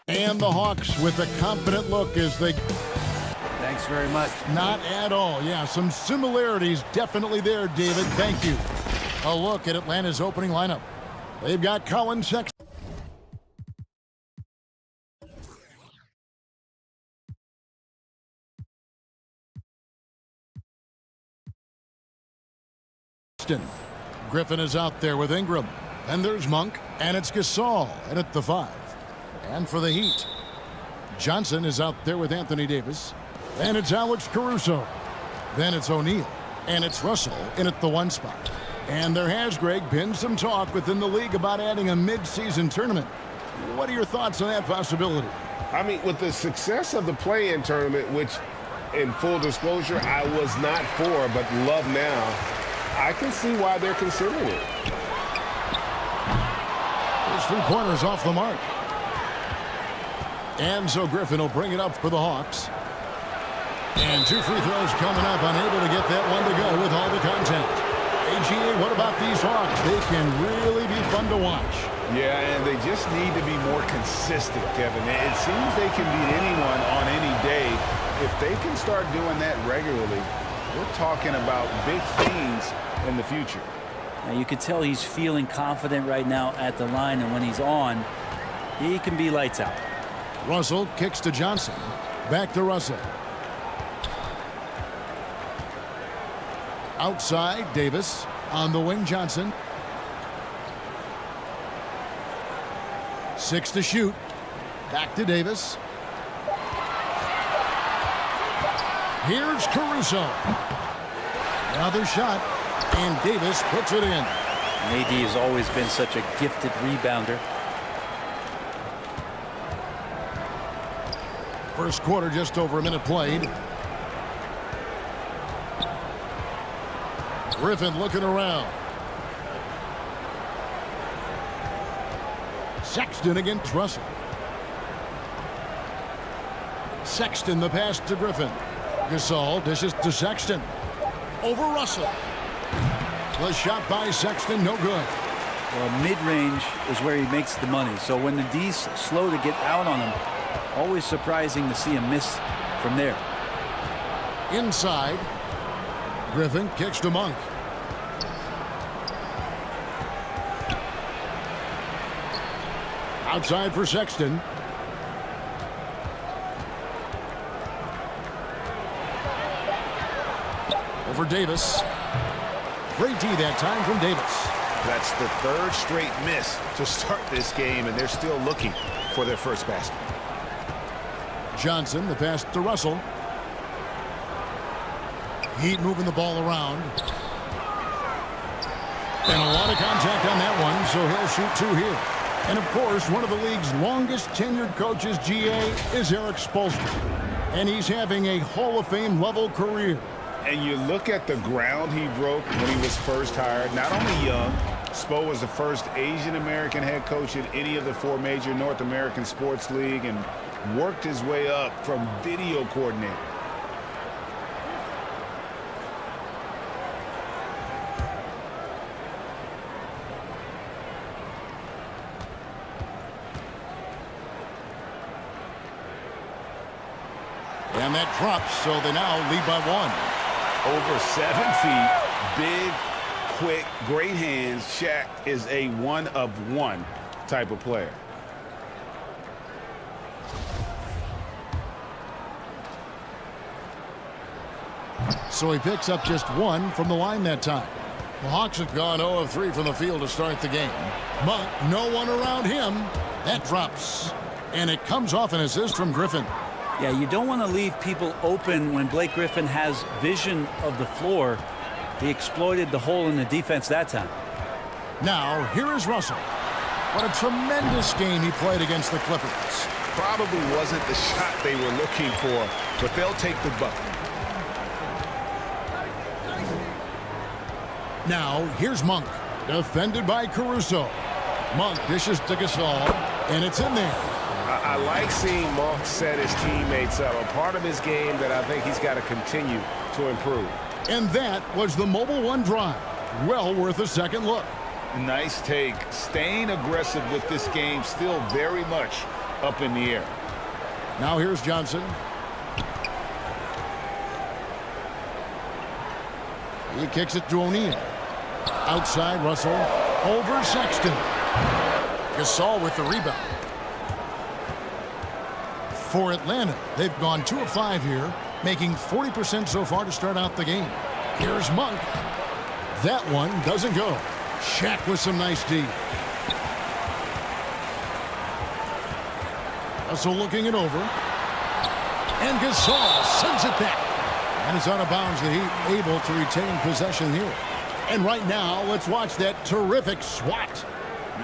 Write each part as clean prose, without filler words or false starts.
And the Hawks with a confident look as they... Thanks very much. Not at all. Yeah, some similarities definitely there, David. Thank you. A look at Atlanta's opening lineup. They've got Colin Sexton. Griffin is out there with Ingram. And there's Monk. And it's Gasol. And at the 5. And for the Heat, Johnson is out there with Anthony Davis. And it's Alex Caruso. Then it's O'Neal. And it's Russell in at the 1 spot. And there has, Greg, been some talk within the league about adding a mid-season tournament. What are your thoughts on that possibility? I mean, with the success of the play-in tournament, which, in full disclosure, I was not for, but love now, I can see why they're considering it. Those 3 pointers off the mark. And so Griffin will bring it up for the Hawks. And 2 free throws coming up, unable to get that one to go with all the contact. AGA, what about these Hawks? They can really be fun to watch. Yeah, and they just need to be more consistent, Kevin. It seems they can beat anyone on any day. If they can start doing that regularly, we're talking about big things in the future. Now, you can tell he's feeling confident right now at the line, and when he's on, he can be lights out. Russell kicks to Johnson. Back to Russell. Outside, Davis. On the wing, Johnson. 6 to shoot. Back to Davis. Here's Caruso. Another shot. And Davis puts it in. AD has always been such a gifted rebounder. First quarter, just over a minute played. Griffin looking around. Sexton against Russell. Sexton the pass to Griffin. Gasol dishes to Sexton. Over Russell. The shot by Sexton, no good. Well, mid-range is where he makes the money. So when the D's slow to get out on him, always surprising to see a miss from there. Inside. Griffin kicks to Monk. Outside for Sexton. Over Davis. Great D that time from Davis. That's the 3rd straight miss to start this game, and they're still looking for their first basket. Johnson, the pass to Russell. Heat moving the ball around. And a lot of contact on that one, so he'll shoot 2 here. And, of course, one of the league's longest tenured coaches, GA, is Eric Spoelstra. And he's having a Hall of Fame level career. And you look at the ground he broke when he was first hired. Not only young, Spo was the first Asian-American head coach in any of the 4 major North American sports league and worked his way up from video coordinator. And that drops, so they now lead by 1. Over 7 feet, big, quick, great hands. Shaq is a one-of-one type of player. So he picks up just 1 from the line that time. The Hawks have gone 0 of 3 from the field to start the game. Monk, no one around him. That drops. And it comes off an assist from Griffin. Yeah, you don't want to leave people open when Blake Griffin has vision of the floor. He exploited the hole in the defense that time. Now, here is Russell. What a tremendous game he played against the Clippers. Probably wasn't the shot they were looking for, but they'll take the bucket. Now, here's Monk. Defended by Caruso. Monk dishes to Gasol, and it's in there. I like seeing Monk set his teammates up. A part of his game that I think he's got to continue to improve. And that was the Mobile One drive. Well worth a second look. Nice take. Staying aggressive with this game, still very much up in the air. Now here's Johnson. He kicks it to O'Neal. Outside Russell. Over Sexton. Gasol with the rebound. For Atlanta, they've gone 2 of 5 here, making 40% so far to start out the game. Here's Monk. That one doesn't go. Shaq with some nice D. Russell looking it over. And Gasol sends it back. And it's out of bounds. The Heat able to retain possession here. And right now, let's watch that terrific swat.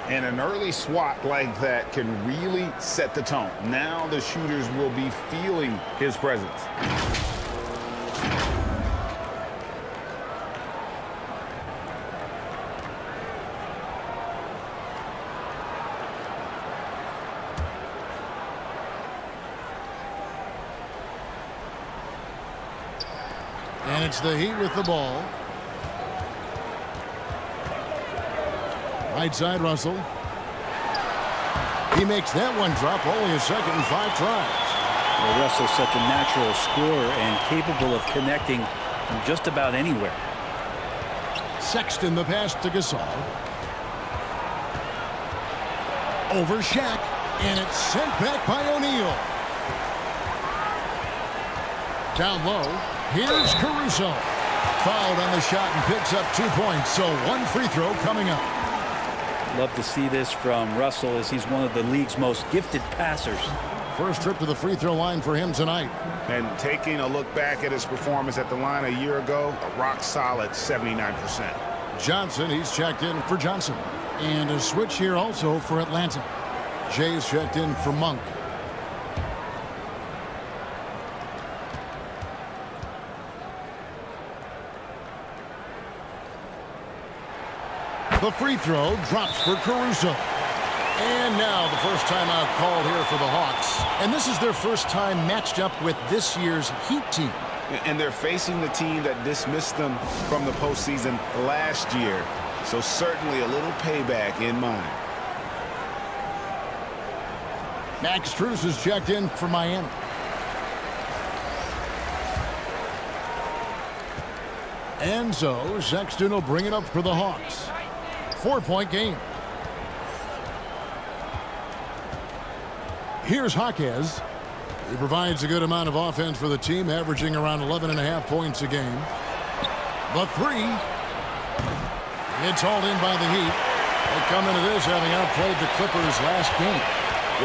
And an early swat like that can really set the tone. Now the shooters will be feeling his presence. And it's the Heat with the ball. Right side, Russell. He makes that one drop. Only a second and 5 tries. Well, Russell's such a natural scorer and capable of connecting from just about anywhere. Sexton the pass to Gasol. Over Shaq. And it's sent back by O'Neal. Down low. Here's Caruso. Fouled on the shot and picks up 2 points. So 1 free throw coming up. Love to see this from Russell, as he's one of the league's most gifted passers. First trip to the free throw line for him tonight. And taking a look back at his performance at the line a year ago, a rock solid 79%. Johnson, he's checked in for Johnson. And a switch here also for Atlanta. Jay's checked in for Monk. The free throw drops for Caruso. And now the first timeout called here for the Hawks. And this is their first time matched up with this year's Heat team. And they're facing the team that dismissed them from the postseason last year. So certainly a little payback in mind. Max Strus is checked in for Miami. And so Sexton will bring it up for the Hawks. 4-point game. Here's Jaquez. He provides a good amount of offense for the team, averaging around 11.5 points a game. The three. It's hauled in by the Heat. They come into this having outplayed the Clippers last game.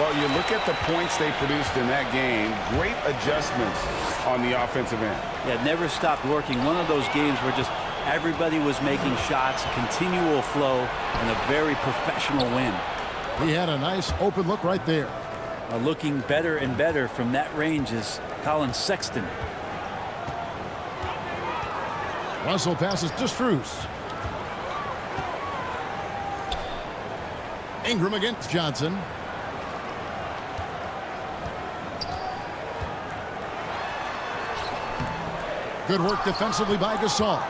Well, you look at the points they produced in that game. Great adjustments on the offensive end. Yeah, never stopped working. One of those games where just everybody was making shots, continual flow, and a very professional win. He had a nice open look right there. Looking better and better from that range is Colin Sexton. Russell passes to Strus. Ingram against Johnson. Good work defensively by Gasol.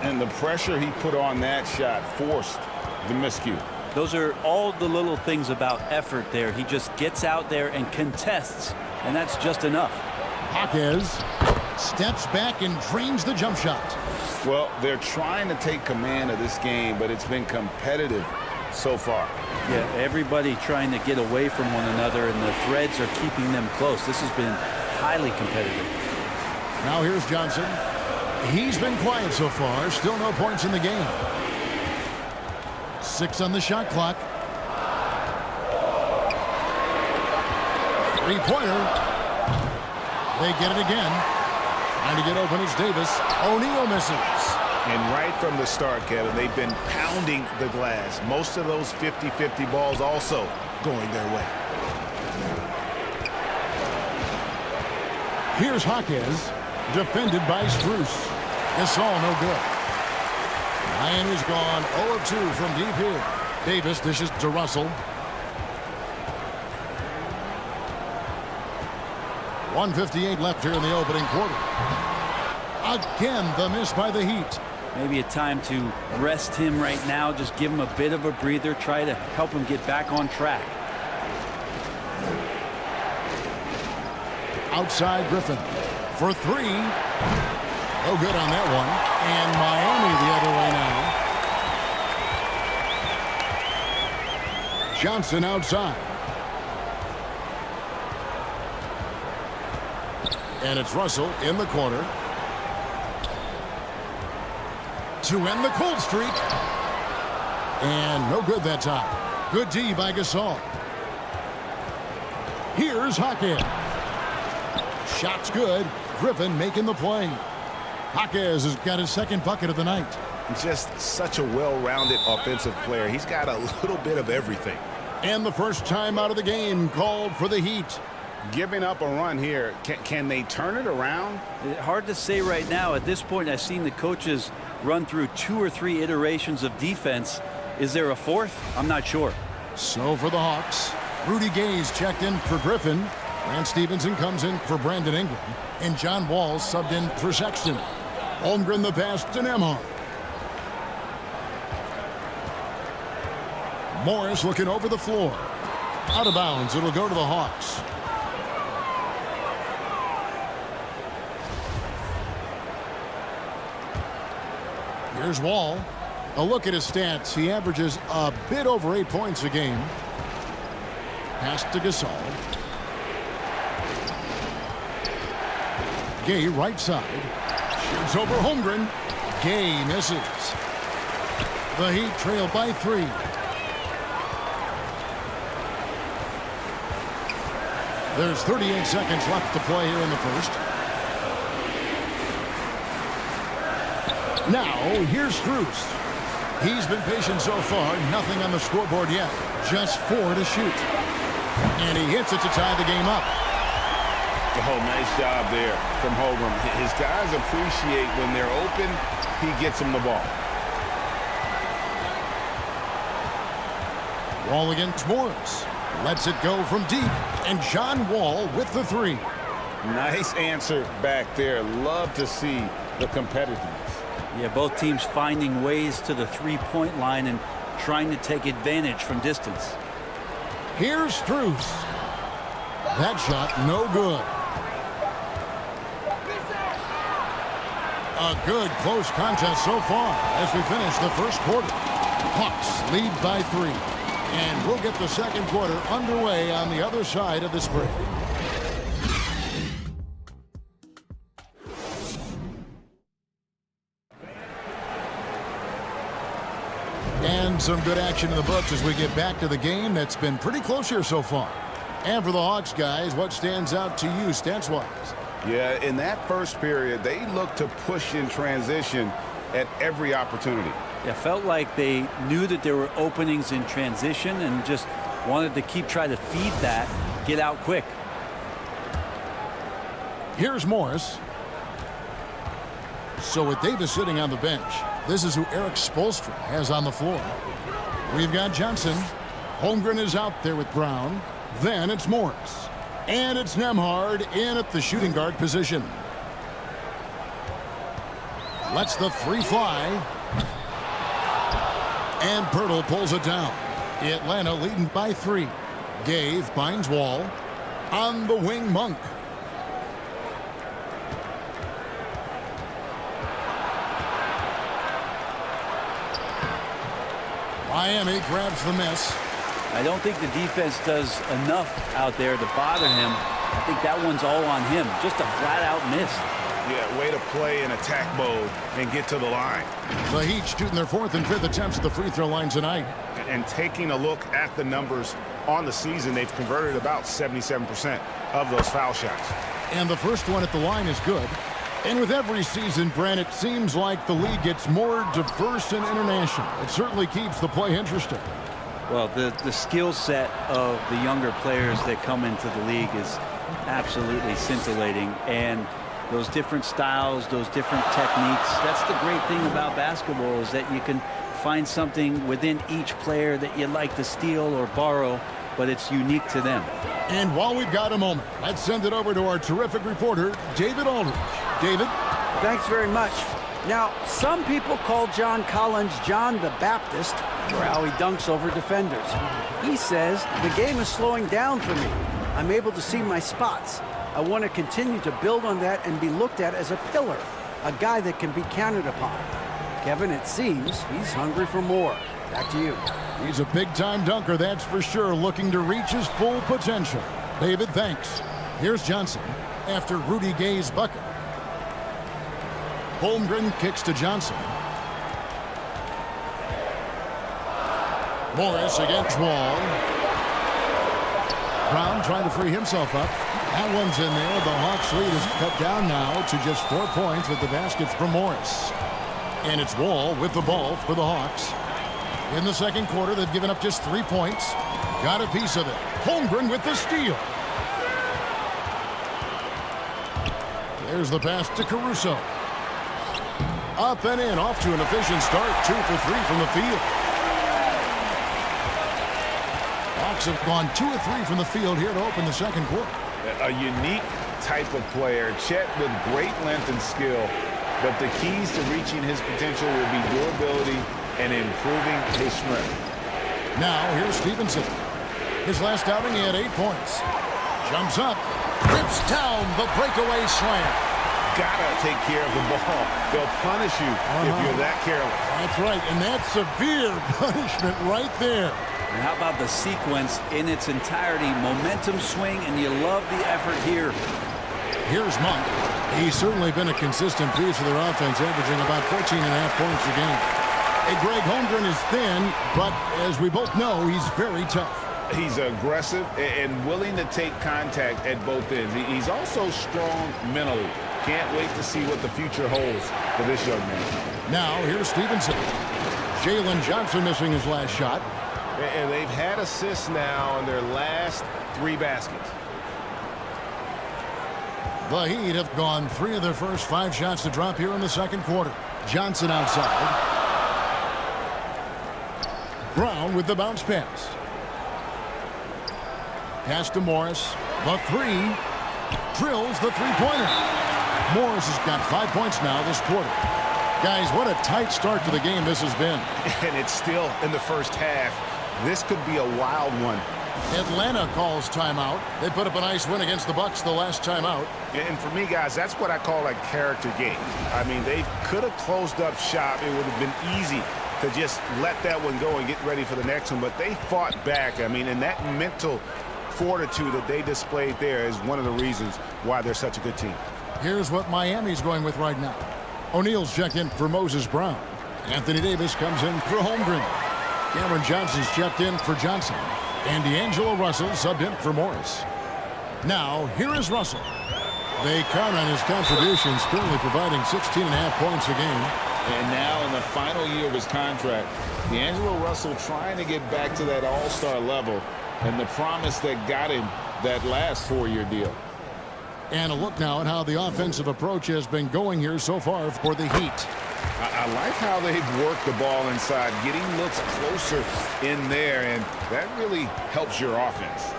And the pressure he put on that shot forced the miscue. Those are all the little things about effort there. He just gets out there and contests, and that's just enough. Jaquez steps back and drains the jump shot. Well, they're trying to take command of this game, but it's been competitive so far. Yeah, everybody trying to get away from one another, and the threads are keeping them close. This has been highly competitive. Now here's Johnson. He's been quiet so far. Still no points in the game. 6 on the shot clock. Three-pointer. They get it again. Trying to get open is Davis. O'Neal misses. And right from the start, Kevin, they've been pounding the glass. Most of those 50-50 balls also going their way. Here's Jaquez. Defended by Strus. Gasol no good. Miami's gone 0 of 2 from deep here. Davis dishes to Russell. 1:58 left here in the opening quarter. Again, the miss by the Heat. Maybe a time to rest him right now. Just give him a bit of a breather. Try to help him get back on track. outside Griffin for three. No good on that one. And Miami the other way now. Johnson outside. And it's Russell in the corner to end the cold streak. And no good that time. Good D by Gasol. Here's Jaquez. Shot's good. Griffin making the play. Jaquez has got his second bucket of the night. Just such a well-rounded offensive player. He's got a little bit of everything. And the first time out of the game called for the Heat. Giving up a run here. Can they turn it around? Hard to say right now. At this point, I've seen the coaches run through 2 or 3 iterations of defense. Is there a fourth? I'm not sure. So for the Hawks, Rudy Gay's checked in for Griffin. Lance Stevenson comes in for Brandon Ingram. And John Wall subbed in for Sexton. Holmgren the pass to Nembhard. Morris looking over the floor. Out of bounds. It'll go to the Hawks. Here's Wall. A look at his stats. He averages a bit over 8 points a game. Pass to Gasol. Gay right side. Shoots over Holmgren. Gay misses. The Heat trail by 3. There's 38 seconds left to play here in the first. Now, here's Strus. He's been patient so far. Nothing on the scoreboard yet. Just 4 to shoot. And he hits it to tie the game up. Oh, nice job there from Holmgren. His guys appreciate when they're open, he gets them the ball. Wall against Morris. Lets it go from deep. And John Wall with the 3. Nice answer back there. Love to see the competitiveness. Yeah, both teams finding ways to the three-point line and trying to take advantage from distance. Here's Strus. That shot no good. A good close contest so far as we finish the first quarter. Hawks lead by 3. And we'll get the second quarter underway on the other side of this break. And some good action in the books as we get back to the game that's been pretty close here so far. And for the Hawks, guys, what stands out to you stats-wise? Yeah, in that first period, they looked to push in transition at every opportunity. It felt like they knew that there were openings in transition and just wanted to keep trying to feed that, get out quick. Here's Morris. So with Davis sitting on the bench, this is who Eric Spoelstra has on the floor. We've got Johnson. Holmgren is out there with Brown. Then it's Morris. And it's Nembhard in at the shooting guard position. Lets the 3 fly. And Pirtle pulls it down. Atlanta leading by 3. Gay finds Wall. On the wing, Monk. Miami grabs the miss. I don't think the defense does enough out there to bother him. I think that one's all on him. Just a flat-out miss. Yeah, way to play in attack mode and get to the line. The Heat shooting their 4th and 5th attempts at the free throw line tonight. And taking a look at the numbers on the season, they've converted about 77% of those foul shots. And the first one at the line is good. And with every season, Brent, it seems like the league gets more diverse and international. It certainly keeps the play interesting. Well, the skill set of the younger players that come into the league is absolutely scintillating. And those different styles, those different techniques, that's the great thing about basketball, is that you can find something within each player that you like to steal or borrow, but it's unique to them. And while we've got a moment, let's send it over to our terrific reporter, David Aldridge. David? Thanks very much. Now, some people call John Collins John the Baptist for how he dunks over defenders. He says, the game is slowing down for me. I'm able to see my spots. I want to continue to build on that and be looked at as a pillar, a guy that can be counted upon. Kevin, it seems he's hungry for more. Back to you. He's a big-time dunker, that's for sure, looking to reach his full potential. David, thanks. Here's Johnson after Rudy Gay's bucket. Holmgren kicks to Johnson. Morris against Wall. Brown trying to free himself up. That one's in there. The Hawks lead is cut down now to just 4 points with the baskets from Morris. And it's Wall with the ball for the Hawks. In the second quarter, they've given up just 3 points. Got a piece of it. Holmgren with the steal. There's the pass to Caruso. Up and in, off to an efficient start. 2 for 3 from the field. Hawks have gone 2 of 3 from the field here to open the second quarter. A unique type of player. Chet with great length and skill, but the keys to reaching his potential will be durability and improving his strength. Now here's Stevenson. His last outing, he had 8 points. Jumps up, rips down the breakaway slam. Gotta take care of the ball. They'll punish you if you're that careless. That's right, and that's severe punishment right there. And how about the sequence in its entirety? Momentum swing, and you love the effort here. Here's Monk. He's certainly been a consistent piece of their offense, averaging about 14.5 points a game. Hey, Greg, Holmgren is thin, but as we both know, he's very tough. He's aggressive and willing to take contact at both ends. He's also strong mentally. Can't wait to see what the future holds for this young man. Now, here's Stevenson. Jalen Johnson missing his last shot. And they've had assists now in their last 3 baskets. The Heat have gone 3 of their first 5 shots to drop here in the second quarter. Johnson outside. Brown with the bounce pass. Pass to Morris. The 3. Drills the three-pointer. Morris has got 5 points now this quarter. Guys, what a tight start to the game this has been. And it's still in the first half. This could be a wild one. Atlanta calls timeout. They put up a nice win against the Bucks the last time out. And for me, guys, that's what I call a character game. I mean, they could have closed up shop. It would have been easy to just let that one go and get ready for the next one. But they fought back. I mean, and that mental fortitude that they displayed there is one of the reasons why they're such a good team. Here's what Miami's going with right now. O'Neal's checked in for Moses Brown. Anthony Davis comes in for Holmgren. Cameron Johnson's checked in for Johnson. And D'Angelo Russell subbed in for Morris. Now, here is Russell. They count on his contributions, currently providing 16.5 points a game. And now in the final year of his contract, D'Angelo Russell trying to get back to that all-star level and the promise that got him that last 4-year deal. And a look now at how the offensive approach has been going here so far for the Heat. I like how they've worked the ball inside, getting looks closer in there, and that really helps your offense.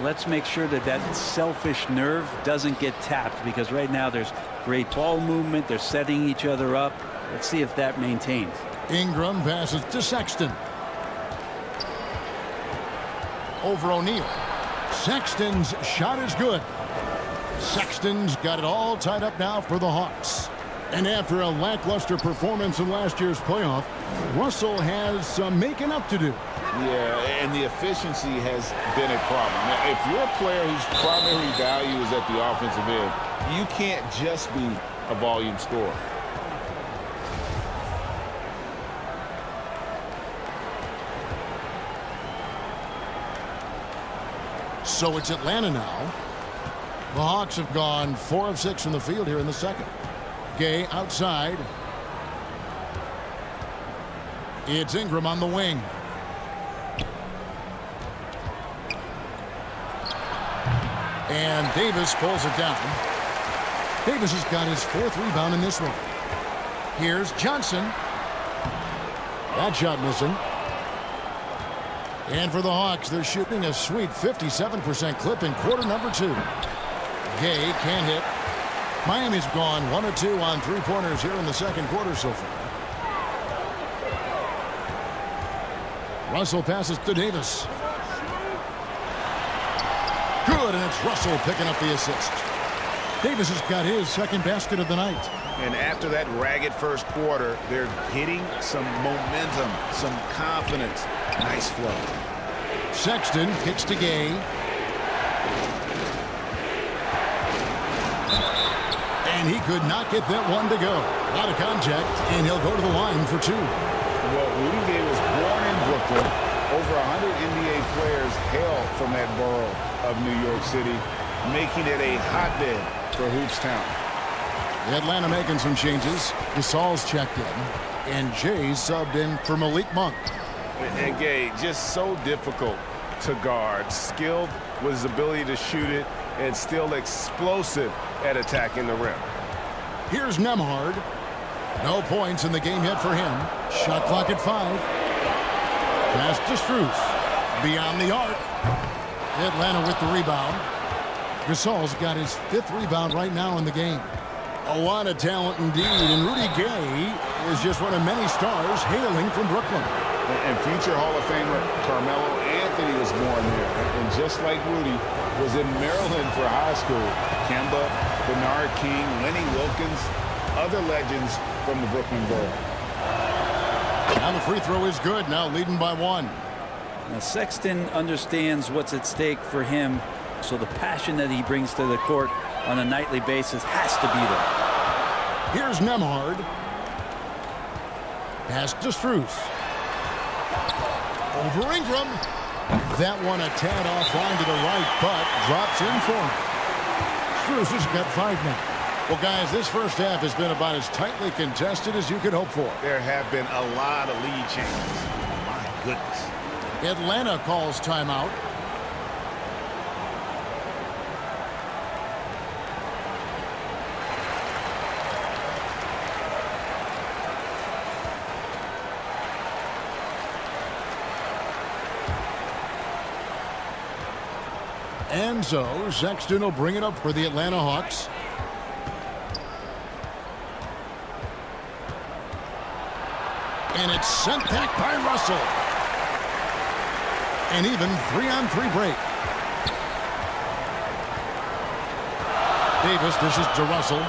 Let's make sure that that selfish nerve doesn't get tapped, because right now there's great ball movement. They're setting each other up. Let's see if that maintains. Ingram passes to Sexton. Over O'Neal. Sexton's shot is good. Sexton's got it all tied up now for the Hawks. And after a lackluster performance in last year's playoff, Russell has some making up to do. Yeah, and the efficiency has been a problem. Now, if you're a player whose primary value is at the offensive end, you can't just be a volume scorer. So it's Atlanta now. The Hawks have gone 4 of 6 from the field here in the second. Gay outside. It's Ingram on the wing. And Davis pulls it down. Davis has got his 4th rebound in this one. Here's Johnson. That shot missing. And for the Hawks, they're shooting a sweet 57% clip in quarter number 2. Gay can't hit. Miami's gone 1 of 2 on 3-pointers here in the second quarter so far. Russell passes to Davis. Good, and it's Russell picking up the assist. Davis has got his second basket of the night. And after that ragged first quarter, they're hitting some momentum, some confidence. Nice flow. Sexton kicks to Gay. And he could not get that one to go. Out of contact, and he'll go to the line for two. Well, Rudy Gay was born in Brooklyn. Over 100 NBA players hail from that borough of New York City, making it a hotbed for Hoops Town. Atlanta making some changes. Gasol's checked in, and Jay subbed in for Malik Monk. And Gay, just so difficult to guard. Skilled with his ability to shoot it, and still explosive at attacking the rim. Here's Nembhard. No points in the game yet for him. Shot clock at 5. Pass to Strus. Beyond the arc. Atlanta with the rebound. Gasol's got his 5th rebound right now in the game. A lot of talent indeed, and Rudy Gay is just one of many stars hailing from Brooklyn. And future Hall of Famer Carmelo Anthony was born there. And just like Rudy, was in Maryland for high school. Kemba, Bernard King, Lenny Wilkins, other legends from the Brooklyn Borough. Now the free throw is good, now leading by 1. Now Sexton understands what's at stake for him, so the passion that he brings to the court on a nightly basis has to be there. Here's Nembhard. Pass to Strus. Over Ingram. That one a tad offline to the right, but drops in for him. Strus has got 5 now. Well, guys, this first half has been about as tightly contested as you could hope for. There have been a lot of lead changes. My goodness. Atlanta calls timeout. And so Sexton will bring it up for the Atlanta Hawks. And it's sent back by Russell. An even 3-on-3 break. Davis dishes to Russell.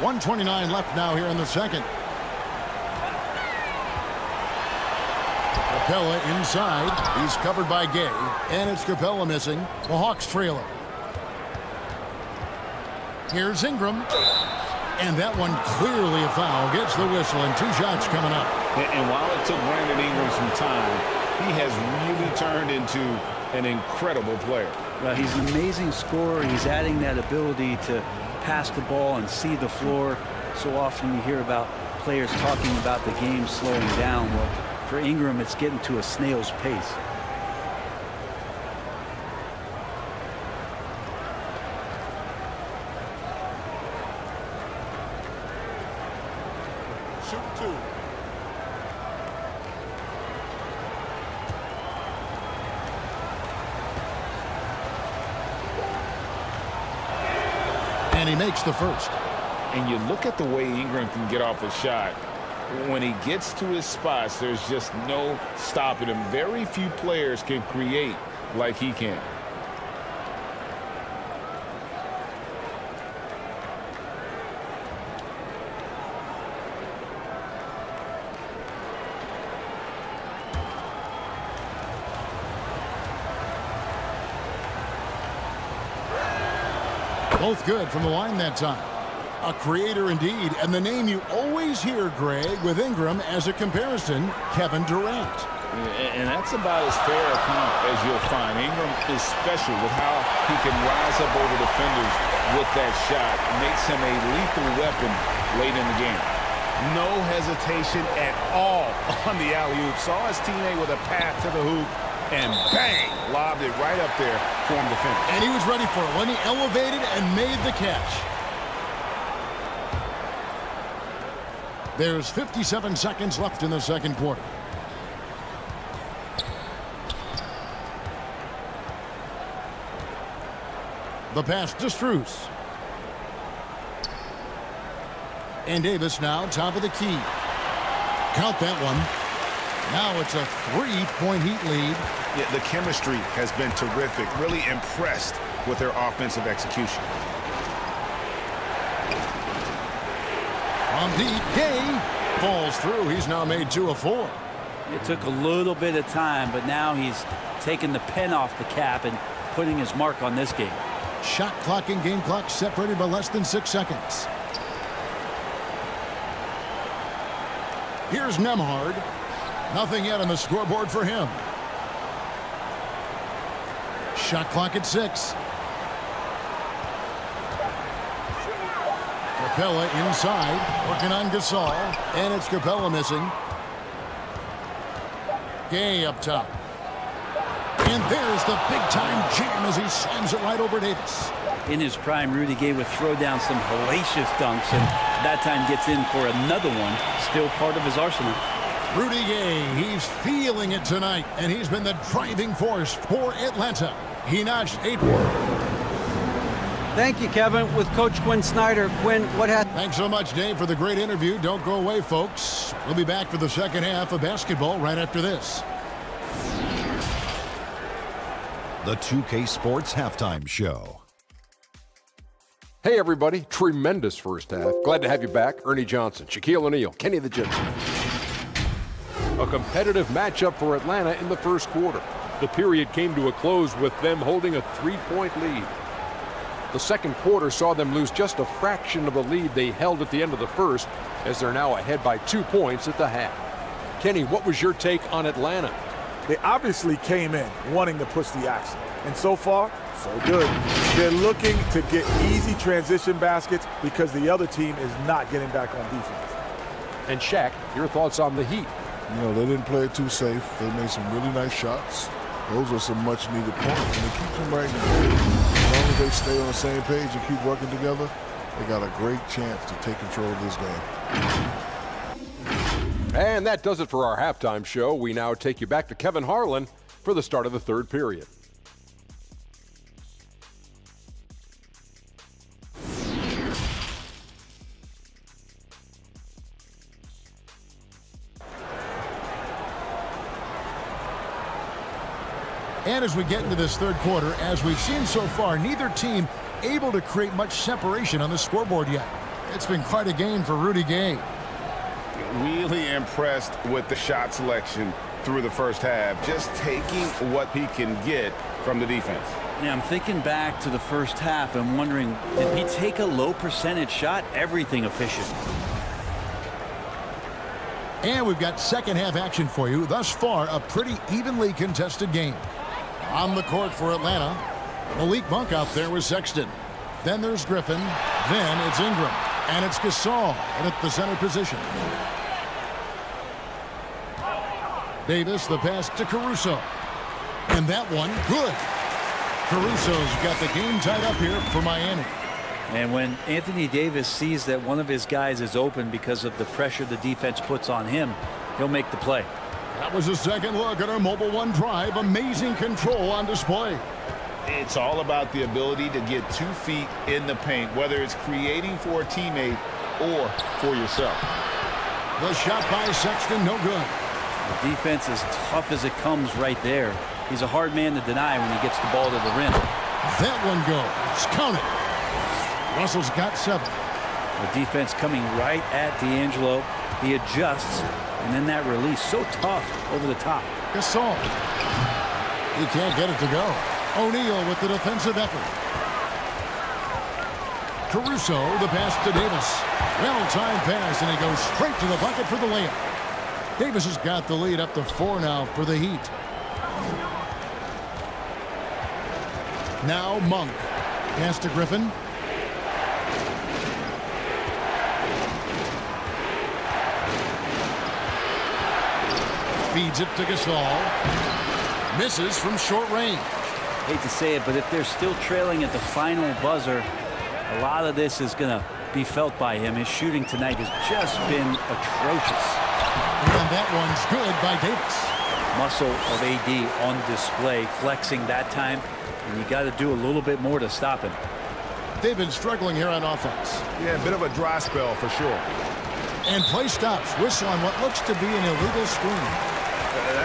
1:29 left now here in the second. Capella inside. He's covered by Gay. And it's Capella missing. The Hawks trailer. Here's Ingram. And that one clearly a foul. Gets the whistle and 2 shots coming up. And while it took Brandon Ingram some time, he has really turned into an incredible player. Well, he's an amazing scorer. He's adding that ability to pass the ball and see the floor. So often you hear about players talking about the game slowing down. Well, for Ingram, it's getting to a snail's pace. Shoot 2. And he makes the first. And you look at the way Ingram can get off a shot. When he gets to his spots, there's just no stopping him. Very few players can create like he can. Both good from the line that time. A creator indeed, and the name you always hear, Greg, with Ingram as a comparison, Kevin Durant. And that's about as fair a comp as you'll find. Ingram is special with how he can rise up over defenders with that shot. Makes him a lethal weapon late in the game. No hesitation at all on the alley-oop. Saw his teammate with a path to the hoop, and bang, lobbed it right up there for him to finish. And he was ready for it when he elevated and made the catch. There's 57 seconds left in the second quarter. The pass to Strus. And Davis now top of the key. Count that one. Now it's a 3-point Heat lead. Yeah, the chemistry has been terrific. Really impressed with their offensive execution. From deep, Gay falls through. He's now made 2 of 4. It took a little bit of time, but now he's taking the pen off the cap and putting his mark on this game. Shot clock and game clock separated by less than 6 seconds. Here's Nemhard. Nothing yet on the scoreboard for him. Shot clock at 6. Capella inside, working on Gasol, and it's Capella missing. Gay up top. And there's the big-time jam as he slams it right over Davis. In his prime, Rudy Gay would throw down some hellacious dunks, and that time gets in for another one, still part of his arsenal. Rudy Gay, he's feeling it tonight, and he's been the driving force for Atlanta. He notched 8. Thank you, Kevin. With Coach Quinn Snyder. Quinn, what happened? Thanks so much, Dave, for the great interview. Don't go away, folks. We'll be back for the second half of basketball right after this. The 2K Sports Halftime Show. Hey, everybody. Tremendous first half. Glad to have you back. Ernie Johnson, Shaquille O'Neal, Kenny the Gypsy. A competitive matchup for Atlanta in the first quarter. The period came to a close with them holding a 3-point lead. The second quarter saw them lose just a fraction of the lead they held at the end of the first, as they're now ahead by 2 points at the half. Kenny, what was your take on Atlanta? They obviously came in wanting to push the action, and so far, so good. They're looking to get easy transition baskets because the other team is not getting back on defense. And Shaq, your thoughts on the Heat? You know, they didn't play it too safe. They made some really nice shots. Those are some much-needed points, and it keeps them right now. As long as they stay on the same page and keep working together, they got a great chance to take control of this game. And that does it for our halftime show. We now take you back to Kevin Harlan for the start of the third period. And as we get into this third quarter, as we've seen so far, neither team able to create much separation on the scoreboard yet. It's been quite a game for Rudy Gay. Really impressed with the shot selection through the first half, just taking what he can get from the defense. Yeah, I'm thinking back to the first half and wondering, did he take a low percentage shot? Everything efficient. And we've got second half action for you. Thus far, a pretty evenly contested game. On the court for Atlanta, Malik Monk out there with Sexton. Then there's Griffin. Then it's Ingram. And it's Gasol at the center position. Davis, the pass to Caruso. And that one, good. Caruso's got the game tied up here for Miami. And when Anthony Davis sees that one of his guys is open because of the pressure the defense puts on him, he'll make the play. That was a second look at our Mobile One drive. Amazing control on display. It's all about the ability to get 2 feet in the paint, whether it's creating for a teammate or for yourself. The shot by Sexton, no good. The defense is tough as it comes right there. He's a hard man to deny when he gets the ball to the rim. That one goes. Count it. Russell's got 7. The defense coming right at D'Angelo. He adjusts, and then that release so tough over the top. Gasol. He can't get it to go. O'Neal with the defensive effort. Caruso, the pass to Davis. Well-timed pass, and he goes straight to the bucket for the layup. Davis has got the lead up to 4 now for the Heat. Now Monk. Pass to Griffin. Feeds it to Gasol. Misses from short range. Hate to say it, but if they're still trailing at the final buzzer, a lot of this is going to be felt by him. His shooting tonight has just been atrocious. And that one's good by Davis. Muscle of AD on display, flexing that time, and you got to do a little bit more to stop him. They've been struggling here on offense. Yeah, a bit of a dry spell for sure. And play stops. Whistle on what looks to be an illegal screen.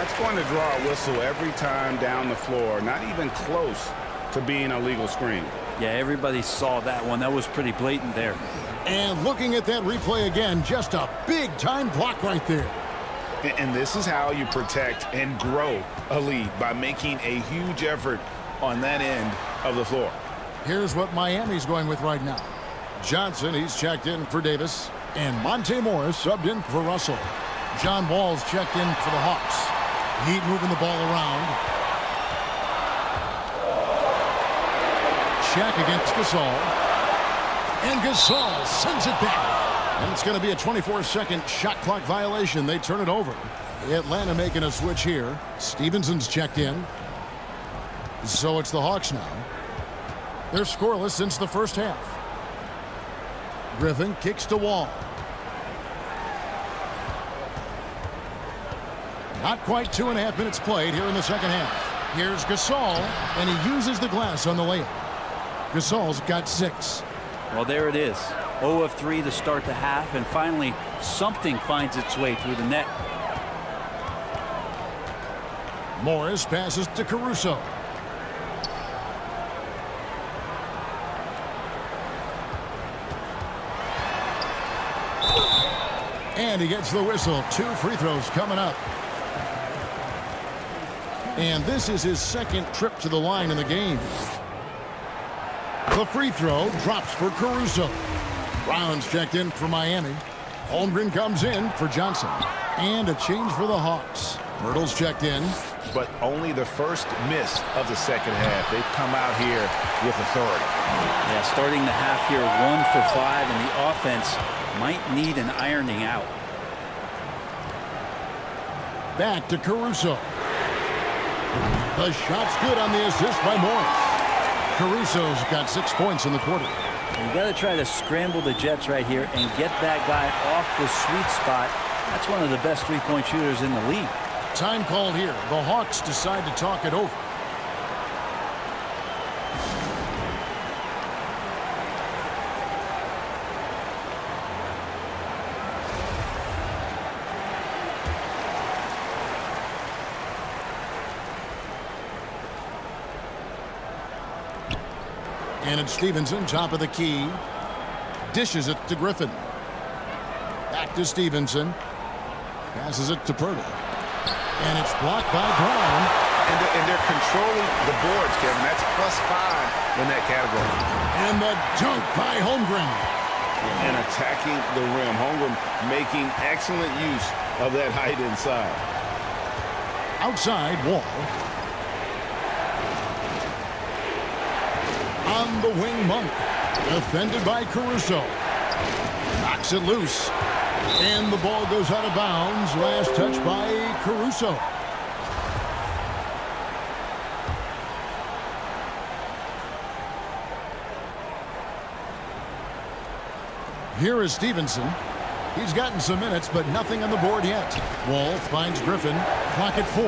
That's going to draw a whistle every time down the floor. Not even close to being a legal screen. Yeah, everybody saw that one. That was pretty blatant there. And looking at that replay again, just a big-time block right there. And this is how you protect and grow a lead, by making a huge effort on that end of the floor. Here's what Miami's going with right now. Johnson, he's checked in for Davis. And Monte Morris subbed in for Russell. John Wall's checked in for the Hawks. Heat moving the ball around. Shaq against Gasol. And Gasol sends it back. And it's going to be a 24-second shot clock violation. They turn it over. Atlanta making a switch here. Stevenson's checked in. So it's the Hawks now. They're scoreless since the first half. Griffin kicks to Wall. Not quite 2.5 minutes played here in the second half. Here's Gasol, and he uses the glass on the layup. Gasol's got 6. Well, there it is. 0 of 3 to start the half, and finally something finds its way through the net. Morris passes to Caruso. And he gets the whistle. 2 free throws coming up. And this is his second trip to the line in the game. The free throw drops for Caruso. Brown's checked in for Miami. Holmgren comes in for Johnson. And a change for the Hawks. Myrtle's checked in. But only the first miss of the second half. They've come out here with authority. Yeah, starting the half here 1 for 5, and the offense might need an ironing out. Back to Caruso. The shot's good on the assist by Morris. Caruso's got 6 points in the quarter. You got to try to scramble the Jets right here and get that guy off the sweet spot. That's one of the best three-point shooters in the league. Time called here. The Hawks decide to talk it over. And it's Stevenson, top of the key. Dishes it to Griffin. Back to Stevenson. Passes it to Pirtle. And it's blocked by Brown. And they're controlling the boards, Kevin. That's +5 in that category. And the dunk by Holmgren. And attacking the rim. Holmgren making excellent use of that height inside. Outside, Wall. On the wing, Monk. Defended by Caruso. Knocks it loose. And the ball goes out of bounds. Last touch by Caruso. Here is Stevenson. He's gotten some minutes, but nothing on the board yet. Wall finds Griffin. Clock at 4.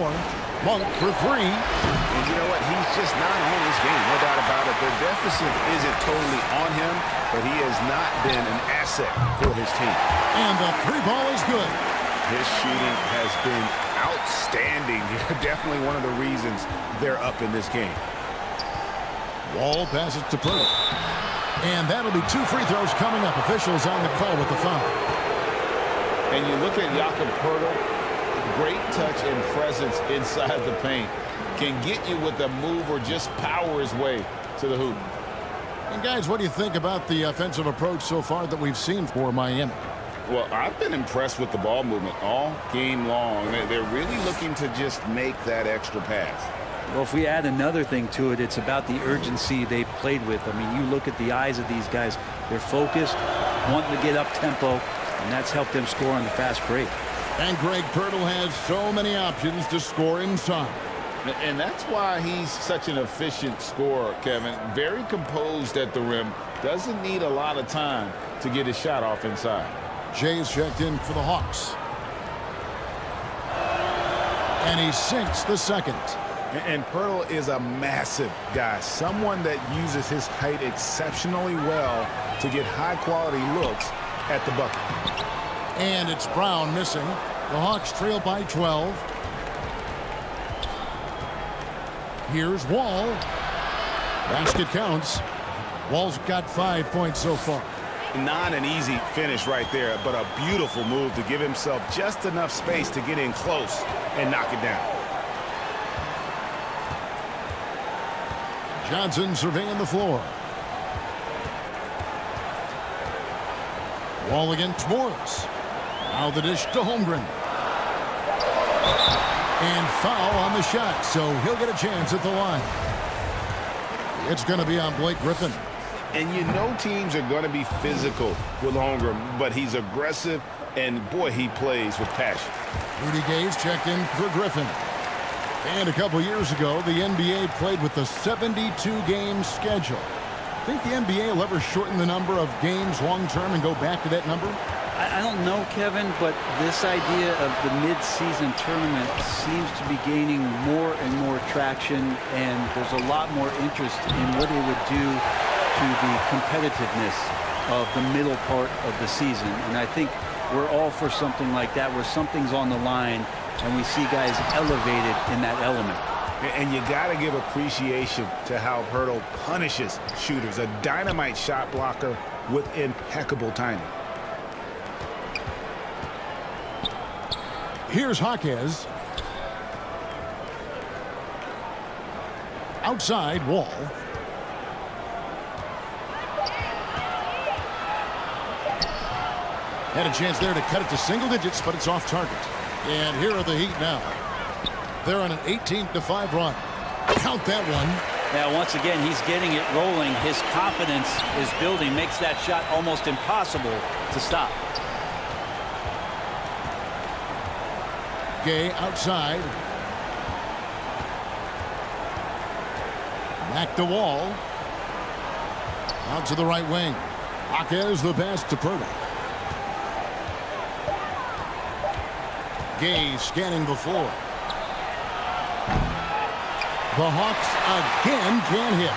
Monk for 3. And you know what? He's just not on his game, no doubt about it. The deficit isn't totally on him, but he has not been an asset for his team. And the 3 ball is good. His shooting has been outstanding. Definitely one of the reasons they're up in this game. Wall passes to Pirtle. And that'll be 2 free throws coming up. Officials on the call with the foul. And you look at Jakob Pirtle, great touch and presence inside the paint. Can get you with a move or just power his way to the hoop. And guys, what do you think about the offensive approach so far that we've seen for Miami? Well, I've been impressed with the ball movement all game long. They're really looking to just make that extra pass. Well, if we add another thing to it, it's about the urgency they've played with. I mean, you look at the eyes of these guys. They're focused, wanting to get up tempo, and that's helped them score on the fast break. And Greg Pirtle has so many options to score inside. And that's why he's such an efficient scorer, Kevin. Very composed at the rim. Doesn't need a lot of time to get his shot off inside. Jay's checked in for the Hawks. And he sinks the second. And Pirtle is a massive guy, someone that uses his height exceptionally well to get high-quality looks at the bucket. And it's Brown missing. The Hawks trail by 12. Here's Wall. Basket counts. Wall's got 5 points so far. Not an easy finish right there, but a beautiful move to give himself just enough space to get in close and knock it down. Johnson surveying the floor. Wall against Morris. Now the dish to Holmgren. And foul on the shot, so he'll get a chance at the line. It's going to be on Blake Griffin. And you know teams are going to be physical with Holmgren, but he's aggressive, and boy, he plays with passion. Rudy Gay's checked in for Griffin. And a couple years ago, the NBA played with the 72-game schedule. Think the NBA will ever shorten the number of games long-term and go back to that number? I don't know, Kevin, but this idea of the mid-season tournament seems to be gaining more and more traction, and there's a lot more interest in what it would do to the competitiveness of the middle part of the season. And I think we're all for something like that, where something's on the line, and we see guys elevated in that element. And you got to give appreciation to how Hurdle punishes shooters. A dynamite shot blocker with impeccable timing. Here's Jaquez. Outside, Wall. Had a chance there to cut it to single digits, but it's off target. And here are the Heat now. They're on an 18-5 run. Count that one. Now, once again, he's getting it rolling. His confidence is building, makes that shot almost impossible to stop. Gay outside. Back to Wall. Out to the right wing. Jaquez the pass to Purtle. Gay scanning the floor. The Hawks again can't hit.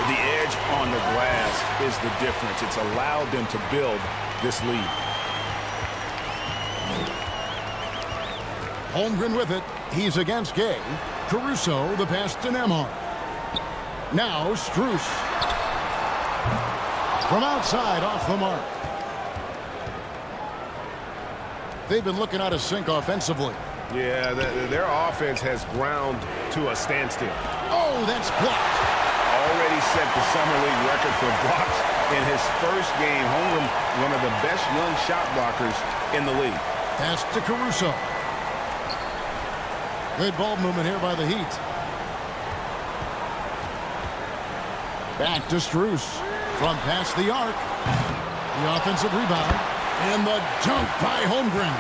The edge on the glass is the difference. It's allowed them to build this lead. Holmgren with it. He's against Gay. Caruso the pass to Nembhard. Now Strus. From outside off the mark. They've been looking out of sync offensively. Yeah, their offense has ground to a standstill. Oh, that's blocked. Already set the Summer League record for blocks in his first game. Holmgren, one of the best young shot blockers in the league. Pass to Caruso. Good ball movement here by the Heat. Back to Strus. From past the arc. The offensive rebound. And the dunk by Holmgren.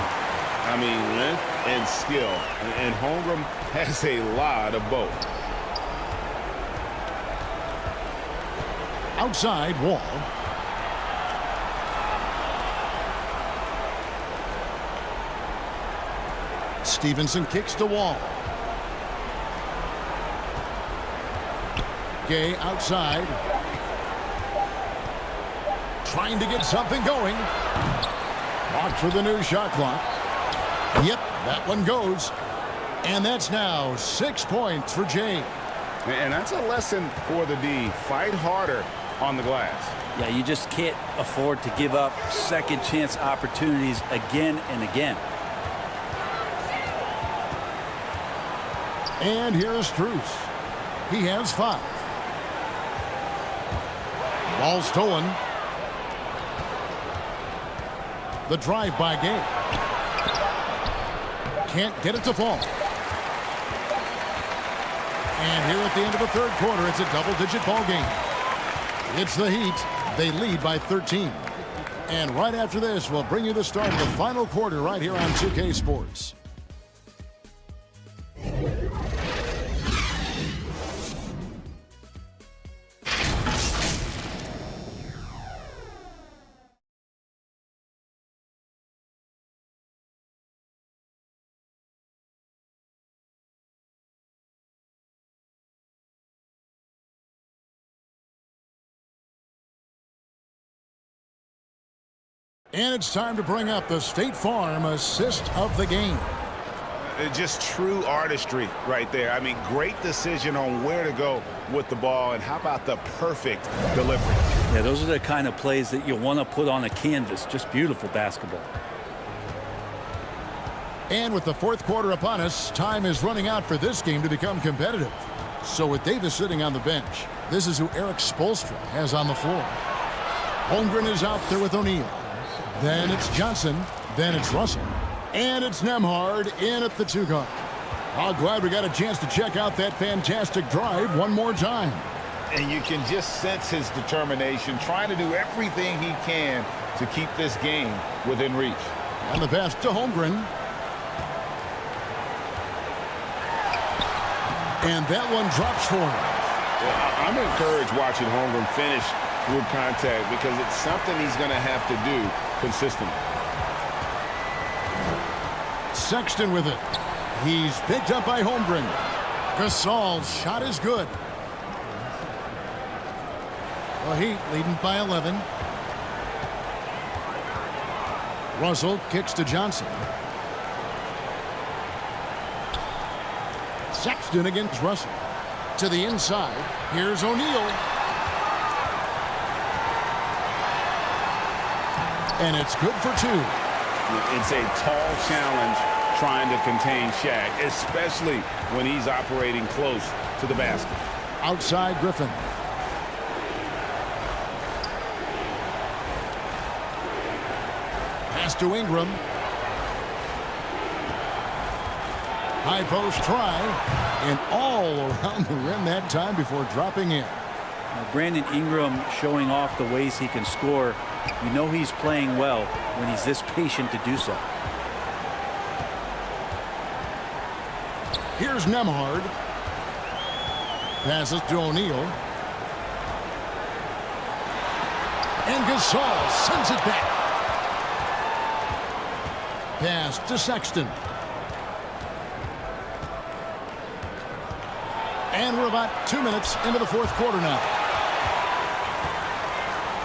I mean, length and skill. And Holmgren has a lot of both. Outside, Wall. Stevenson kicks to Wall. Gay outside. Trying to get something going. Watch for the new shot clock. Yep, that one goes. And that's now 6 points for Jay. And that's a lesson for the D. Fight harder on the glass. Yeah, you just can't afford to give up second chance opportunities again and again. And here's Strus. He has 5. Ball stolen. The drive by Gay. Can't get it to fall. And here at the end of the third quarter, it's a double-digit ball game. It's the Heat. They lead by 13. And right after this, we'll bring you the start of the final quarter right here on 2K Sports. And it's time to bring up the State Farm assist of the game. Just true artistry right there. I mean, great decision on where to go with the ball, and how about the perfect delivery? Yeah, those are the kind of plays that you want to put on a canvas. Just beautiful basketball. And with the fourth quarter upon us, time is running out for this game to become competitive. So with Davis sitting on the bench, this is who Eric Spoelstra has on the floor. Holmgren is out there with O'Neal. Then it's Johnson. Then it's Russell. And it's Nembhard in at the 2 guard. I'm glad we got a chance to check out that fantastic drive one more time. And you can just sense his determination, trying to do everything he can to keep this game within reach. And the pass to Holmgren. And that one drops for him. Well, I'm encouraged watching Holmgren finish through contact because it's something he's going to have to do consistently. Sexton with it. He's picked up by Holmgren. Gasol's shot is good. The Heat leading by 11. Russell kicks to Johnson. Sexton against Russell. To the inside. Here's O'Neal. And it's good for 2. It's a tall challenge trying to contain Shaq, especially when he's operating close to the basket. Outside Griffin. Pass to Ingram. High post try. And all around the rim that time before dropping in. Brandon Ingram showing off the ways he can score. You know he's playing well when he's this patient to do so. Here's Nembhard. Passes to O'Neal. And Gasol sends it back. Pass to Sexton. And we're about 2 minutes into the fourth quarter now.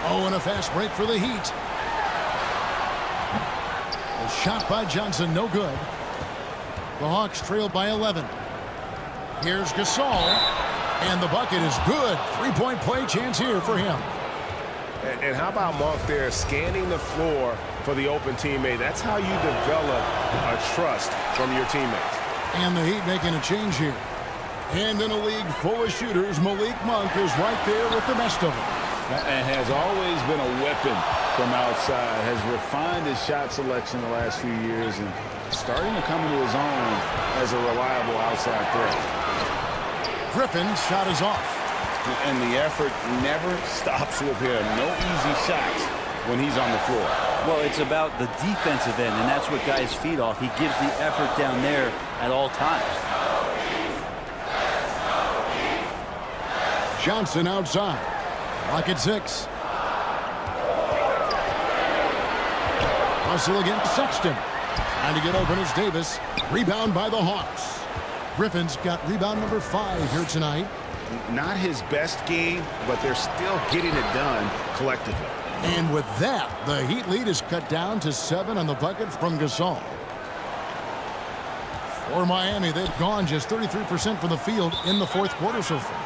Oh, and a fast break for the Heat. A shot by Johnson, no good. The Hawks trail by 11. Here's Gasol. And the bucket is good. 3-point play chance here for him. And how about Monk there scanning the floor for the open teammate? That's how you develop a trust from your teammates. And the Heat making a change here. And in a league full of shooters, Malik Monk is right there with the best of them. And has always been a weapon from outside. Has refined his shot selection the last few years and starting to come into his own as a reliable outside threat. Griffin's shot is off. And the effort never stops with him. No easy shots when he's on the floor. Well, it's about the defensive end, and that's what guys feed off. He gives the effort down there at all times. Johnson outside. Lock at 6. Russell against Sexton. Trying to get open is Davis. Rebound by the Hawks. Griffin's got rebound number 5 here tonight. Not his best game, but they're still getting it done collectively. And with that, the Heat lead is cut down to 7 on the bucket from Gasol. For Miami, they've gone just 33% from the field in the fourth quarter so far.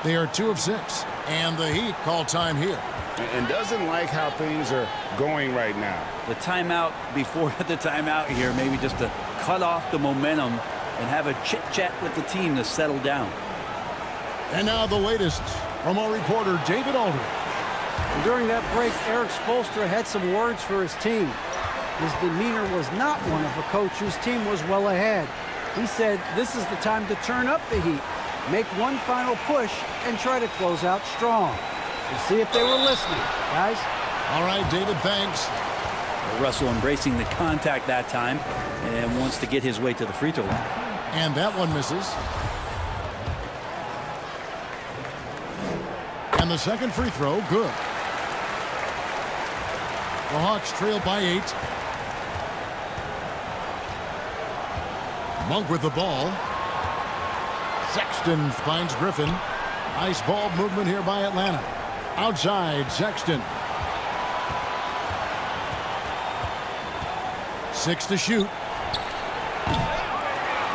They are 2 of 6. And the Heat call time here. And doesn't like how things are going right now. The timeout before the timeout here, maybe just to cut off the momentum and have a chit-chat with the team to settle down. And now the latest from our reporter, David Aldridge. And during that break, Eric Spoelstra had some words for his team. His demeanor was not one of a coach whose team was well ahead. He said this is the time to turn up the heat, make one final push, and try to close out strong. We'll see if they were listening, guys. All right, David, thanks. Russell embracing the contact that time and wants to get his way to the free throw line. And that one misses. And the second free throw, good. The Hawks trail by 8. Monk with the ball. Sexton finds Griffin. Nice ball movement here by Atlanta. Outside, Sexton. 6 to shoot.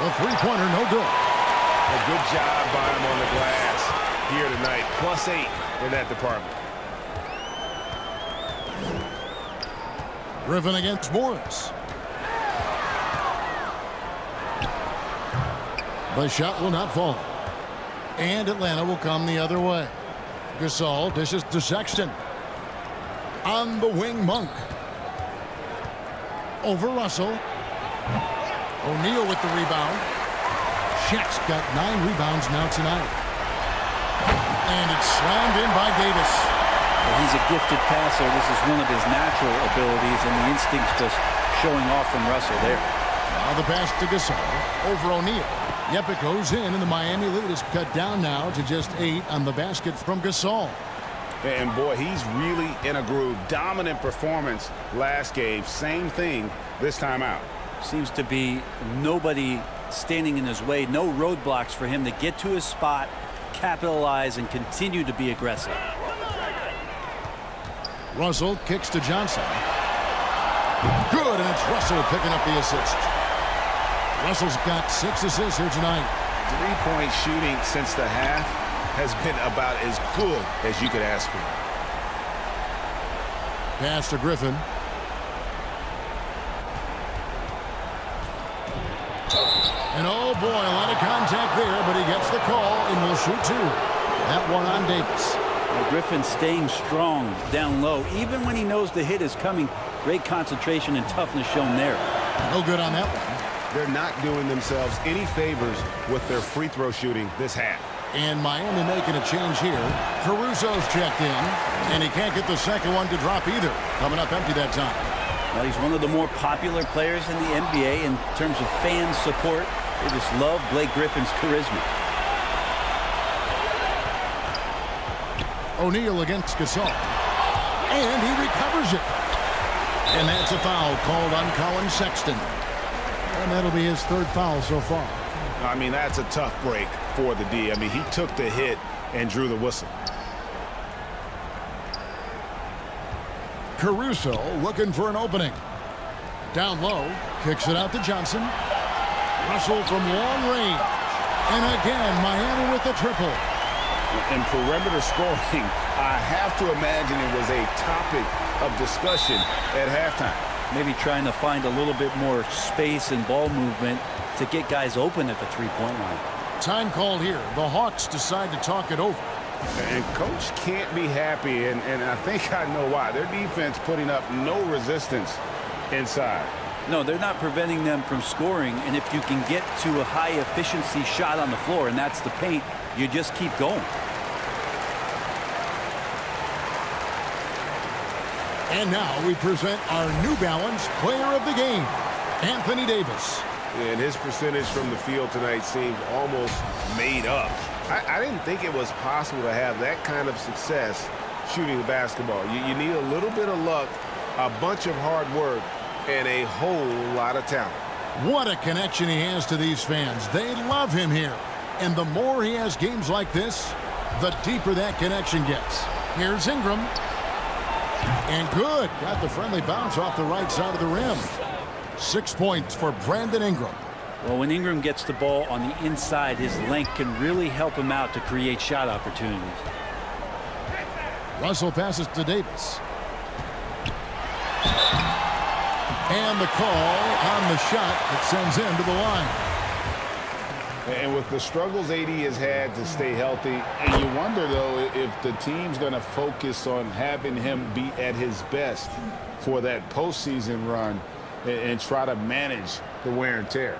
The three-pointer, no good. A good job by him on the glass here tonight. +8 in that department. Griffin against Morris. The shot will not fall. And Atlanta will come the other way. Gasol dishes to Sexton. On the wing, Monk. Over Russell. O'Neal with the rebound. Shaq's got 9 rebounds now tonight. And it's slammed in by Davis. He's a gifted passer. This is one of his natural abilities, and the instinct's just showing off from Russell there. Now the pass to Gasol. Over O'Neal. Yep, it goes in, and the Miami lead is cut down now to just 8 on the basket from Gasol. And boy, he's really in a groove. Dominant performance last game. Same thing this time out. Seems to be nobody standing in his way. No roadblocks for him to get to his spot, capitalize, and continue to be aggressive. Russell kicks to Johnson. Good, and it's Russell picking up the assist. Russell's got 6 assists here tonight. Three-point shooting since the half has been about as good as you could ask for. Pass to Griffin. And oh boy, a lot of contact there, but he gets the call and will shoot 2. That one on Davis. Well, Griffin staying strong down low, even when he knows the hit is coming. Great concentration and toughness shown there. No good on that one. They're not doing themselves any favors with their free throw shooting this half. And Miami making a change here. Caruso's checked in, and he can't get the second one to drop either. Coming up empty that time. Well, he's one of the more popular players in the NBA in terms of fan support. They just love Blake Griffin's charisma. O'Neal against Gasol. And he recovers it. And that's a foul called on Colin Sexton. And that'll be his 3rd foul so far. I mean, that's a tough break for the D. I mean, he took the hit and drew the whistle. Caruso looking for an opening. Down low, kicks it out to Johnson. Russell from long range. And again, Miami with the triple. In perimeter scoring, I have to imagine it was a topic of discussion at halftime. Maybe trying to find a little bit more space and ball movement to get guys open at the three-point line. Time called here. The Hawks decide to talk it over. And coach can't be happy, and I think I know why. Their defense putting up no resistance inside. No, they're not preventing them from scoring, and if you can get to a high-efficiency shot on the floor, and that's the paint, you just keep going. And now we present our New Balance Player of the Game, Anthony Davis. And his percentage from the field tonight seems almost made up. I didn't think it was possible to have that kind of success shooting the basketball. You need a little bit of luck, a bunch of hard work, and a whole lot of talent. What a connection he has to these fans. They love him here. And the more he has games like this, the deeper that connection gets. Here's Ingram. And good. Got the friendly bounce off the right side of the rim. 6 points for Brandon Ingram. Well, when Ingram gets the ball on the inside, his length can really help him out to create shot opportunities. Russell passes to Davis. And the call on the shot that sends him to the line. And with the struggles AD has had to stay healthy, and you wonder, though, if the team's going to focus on having him be at his best for that postseason run and try to manage the wear and tear.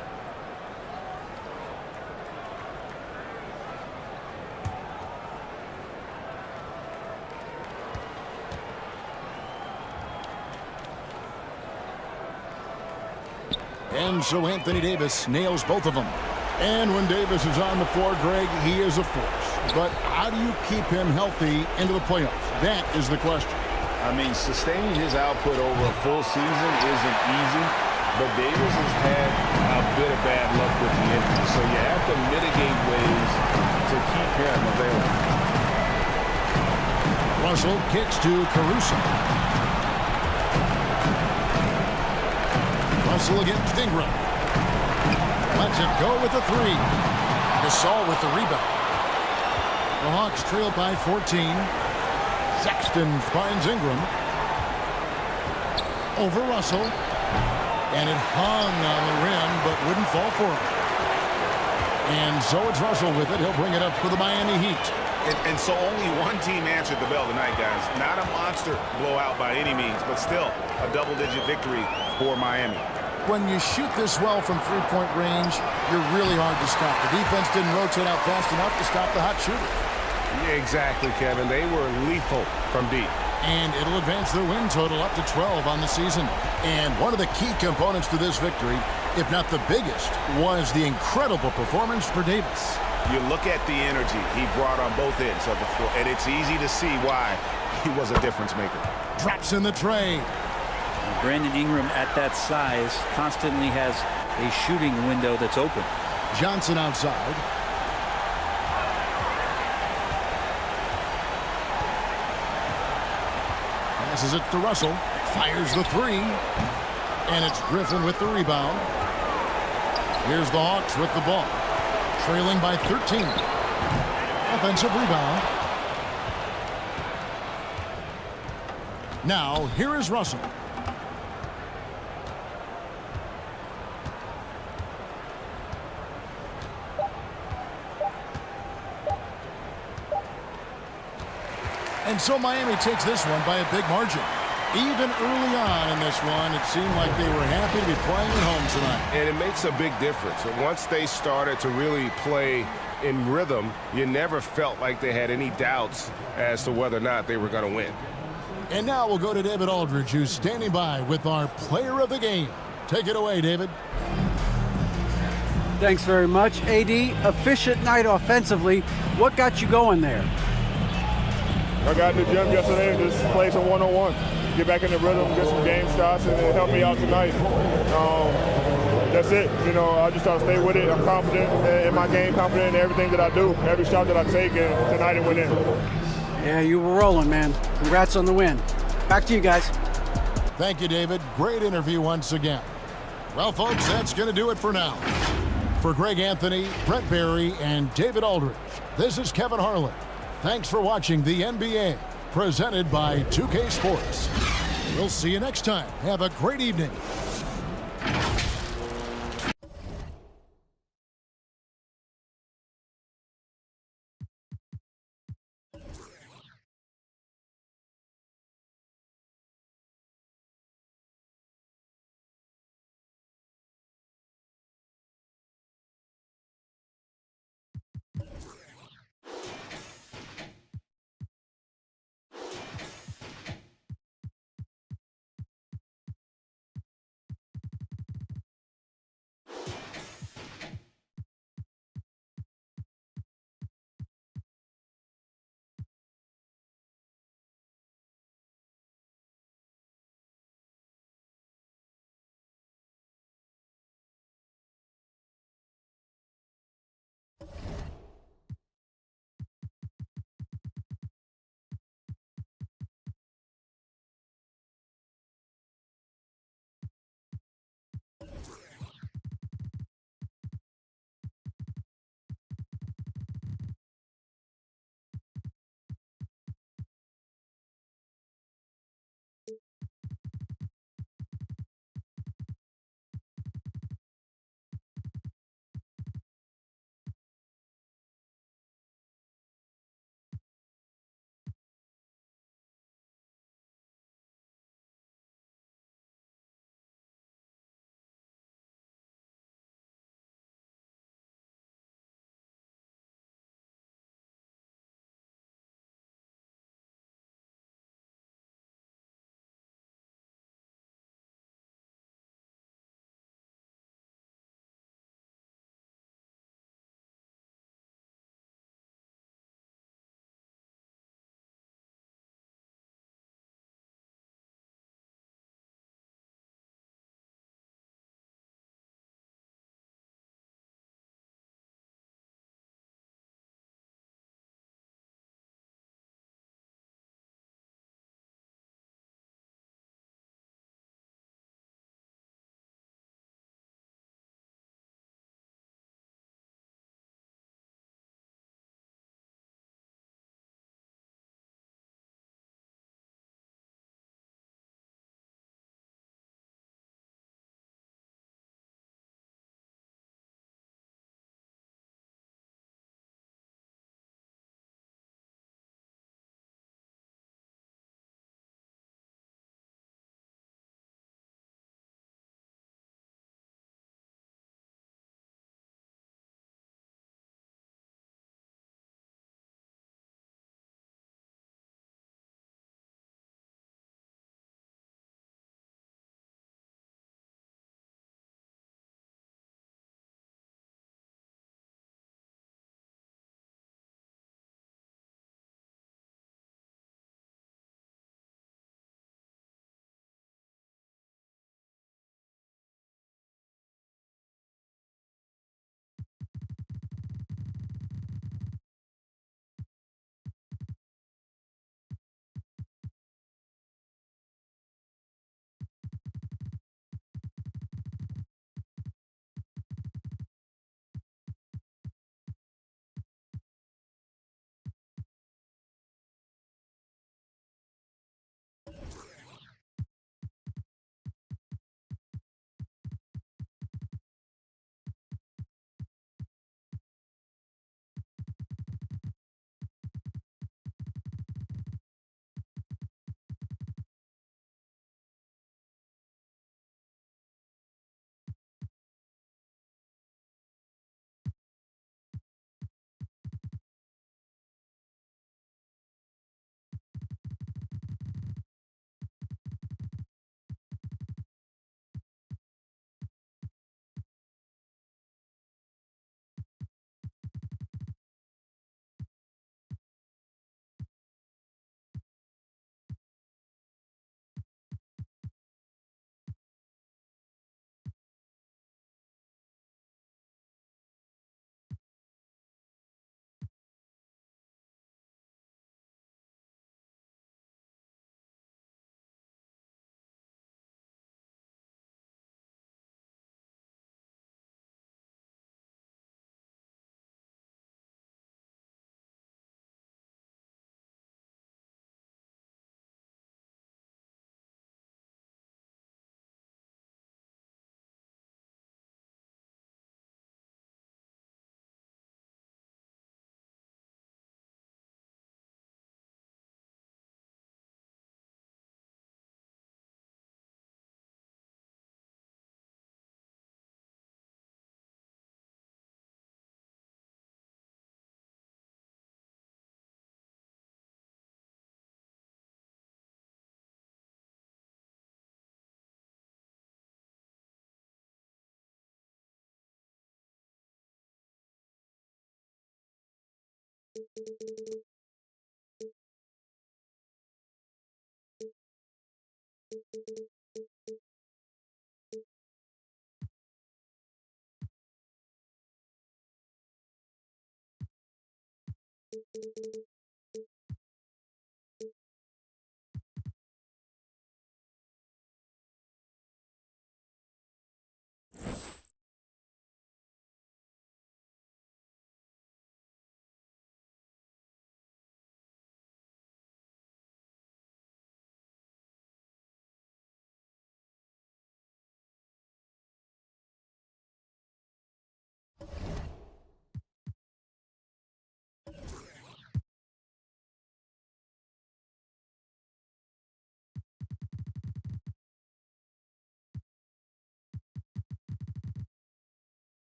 And so Anthony Davis nails both of them. And when Davis is on the floor, Greg, he is a force. But how do you keep him healthy into the playoffs? That is the question. I mean, sustaining his output over a full season isn't easy, but Davis has had a bit of bad luck with the injury, so you have to mitigate ways to keep him available. Russell kicks to Caruso. Russell against Ingram. Lets it go with the three. Gasol with the rebound. The Hawks trail by 14. Sexton finds Ingram. Over Russell. And it hung on the rim, but wouldn't fall for him. And so it's Russell with it. He'll bring it up for the Miami Heat. And so only one team answered the bell tonight, guys. Not a monster blowout by any means, but still a double-digit victory for Miami. When you shoot this well from three-point range, you're really hard to stop. The defense didn't rotate out fast enough to stop the hot shooter. Yeah, exactly, Kevin. They were lethal from deep. And it'll advance their win total up to 12 on the season. And one of the key components to this victory, if not the biggest, was the incredible performance for Davis. You look at the energy he brought on both ends of the floor, and it's easy to see why he was a difference maker. Drops in the tray. Brandon Ingram at that size constantly has a shooting window that's open. Johnson outside. Passes it to Russell. Fires the three. And it's Griffin with the rebound. Here's the Hawks with the ball. Trailing by 13. Offensive rebound. Now, here is Russell. And so Miami takes this one by a big margin. Even early on in this one, it seemed like they were happy to be playing at home tonight. And it makes a big difference. Once they started to really play in rhythm, you never felt like they had any doubts as to whether or not they were going to win. And now we'll go to David Aldridge, who's standing by with our player of the game. Take it away, David. Thanks very much, AD. Efficient night offensively. What got you going there? I got in the gym yesterday and just played some one-on-one. Get back in the rhythm, get some game shots, and it helped me out tonight. That's it. You know, I just try to stay with it. I'm confident in my game, confident in everything that I do, every shot that I take, and tonight it went in. Yeah, you were rolling, man. Congrats on the win. Back to you guys. Thank you, David. Great interview once again. Well, folks, that's going to do it for now. For Greg Anthony, Brett Barry, and David Aldridge, this is Kevin Harlan. Thanks for watching the NBA, presented by 2K Sports. We'll see you next time. Have a great evening.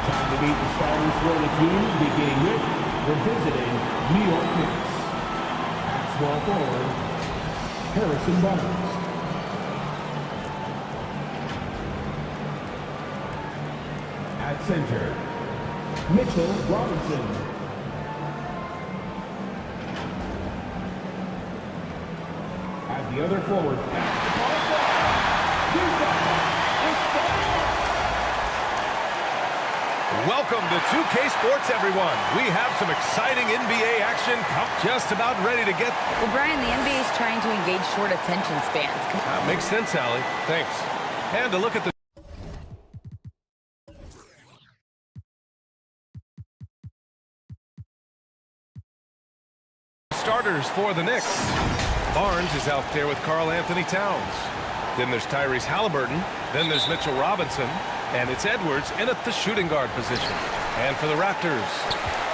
Time to meet the starters for the teams, beginning with the visiting New York Knicks. At small forward, Harrison Barnes. At center, Mitchell Robinson. At the other forward, Welcome to 2K Sports, everyone. We have some exciting NBA action just about ready to get. Well, Brian, the NBA is trying to engage short attention spans. That makes sense, Allie. Thanks. And to look at the starters for the Knicks. Barnes is out there with Karl Anthony Towns. Then there's Tyrese Halliburton. Then there's Mitchell Robinson. And it's Edwards in at the shooting guard position. And for the Raptors,